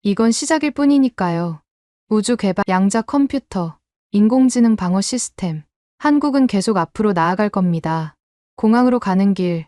이건 시작일 뿐이니까요. 우주 개발, 양자 컴퓨터, 인공지능 방어 시스템. 한국은 계속 앞으로 나아갈 겁니다. 공항으로 가는 길,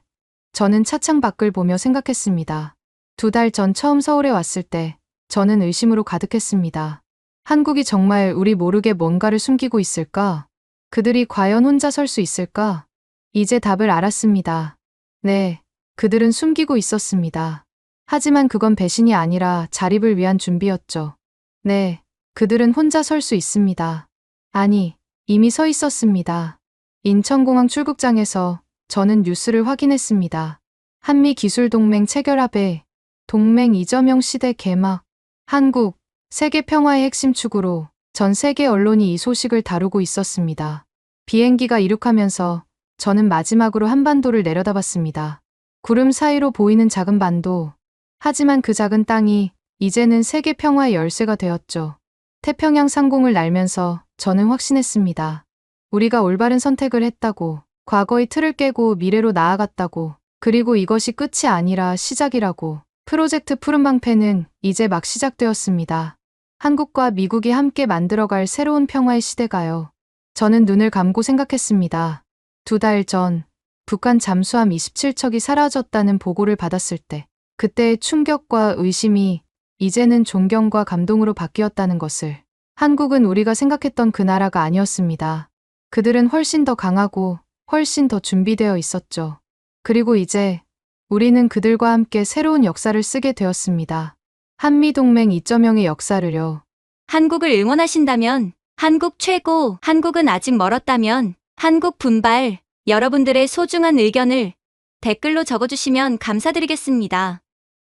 저는 차창 밖을 보며 생각했습니다. 2달 전 처음 서울에 왔을 때 저는 의심으로 가득했습니다. 한국이 정말 우리 모르게 뭔가를 숨기고 있을까? 그들이 과연 혼자 설 수 있을까? 이제 답을 알았습니다. 네, 그들은 숨기고 있었습니다. 하지만 그건 배신이 아니라 자립을 위한 준비였죠. 네, 그들은 혼자 설 수 있습니다. 아니, 이미 서 있었습니다. 인천공항 출국장에서 저는 뉴스를 확인했습니다. 한미기술동맹 체결합에 동맹 이점용 시대 개막. 한국, 세계 평화의 핵심 축으로 전 세계 언론이 이 소식을 다루고 있었습니다. 비행기가 이륙하면서 저는 마지막으로 한반도를 내려다봤습니다. 구름 사이로 보이는 작은 반도. 하지만 그 작은 땅이 이제는 세계 평화의 열쇠가 되었죠. 태평양 상공을 날면서 저는 확신했습니다. 우리가 올바른 선택을 했다고, 과거의 틀을 깨고 미래로 나아갔다고, 그리고 이것이 끝이 아니라 시작이라고. 프로젝트 푸른방패는 이제 막 시작되었습니다. 한국과 미국이 함께 만들어갈 새로운 평화의 시대가요. 저는 눈을 감고 생각했습니다. 2달 전 북한 잠수함 27척이 사라졌다는 보고를 받았을 때, 그때의 충격과 의심이 이제는 존경과 감동으로 바뀌었다는 것을. 한국은 우리가 생각했던 그 나라가 아니었습니다. 그들은 훨씬 더 강하고 훨씬 더 준비되어 있었죠. 그리고 이제 우리는 그들과 함께 새로운 역사를 쓰게 되었습니다. 한미동맹 2.0의 역사를요. 한국을 응원하신다면, 한국 최고, 한국은 아직 멀었다면, 한국 분발, 여러분들의 소중한 의견을 댓글로 적어주시면 감사드리겠습니다.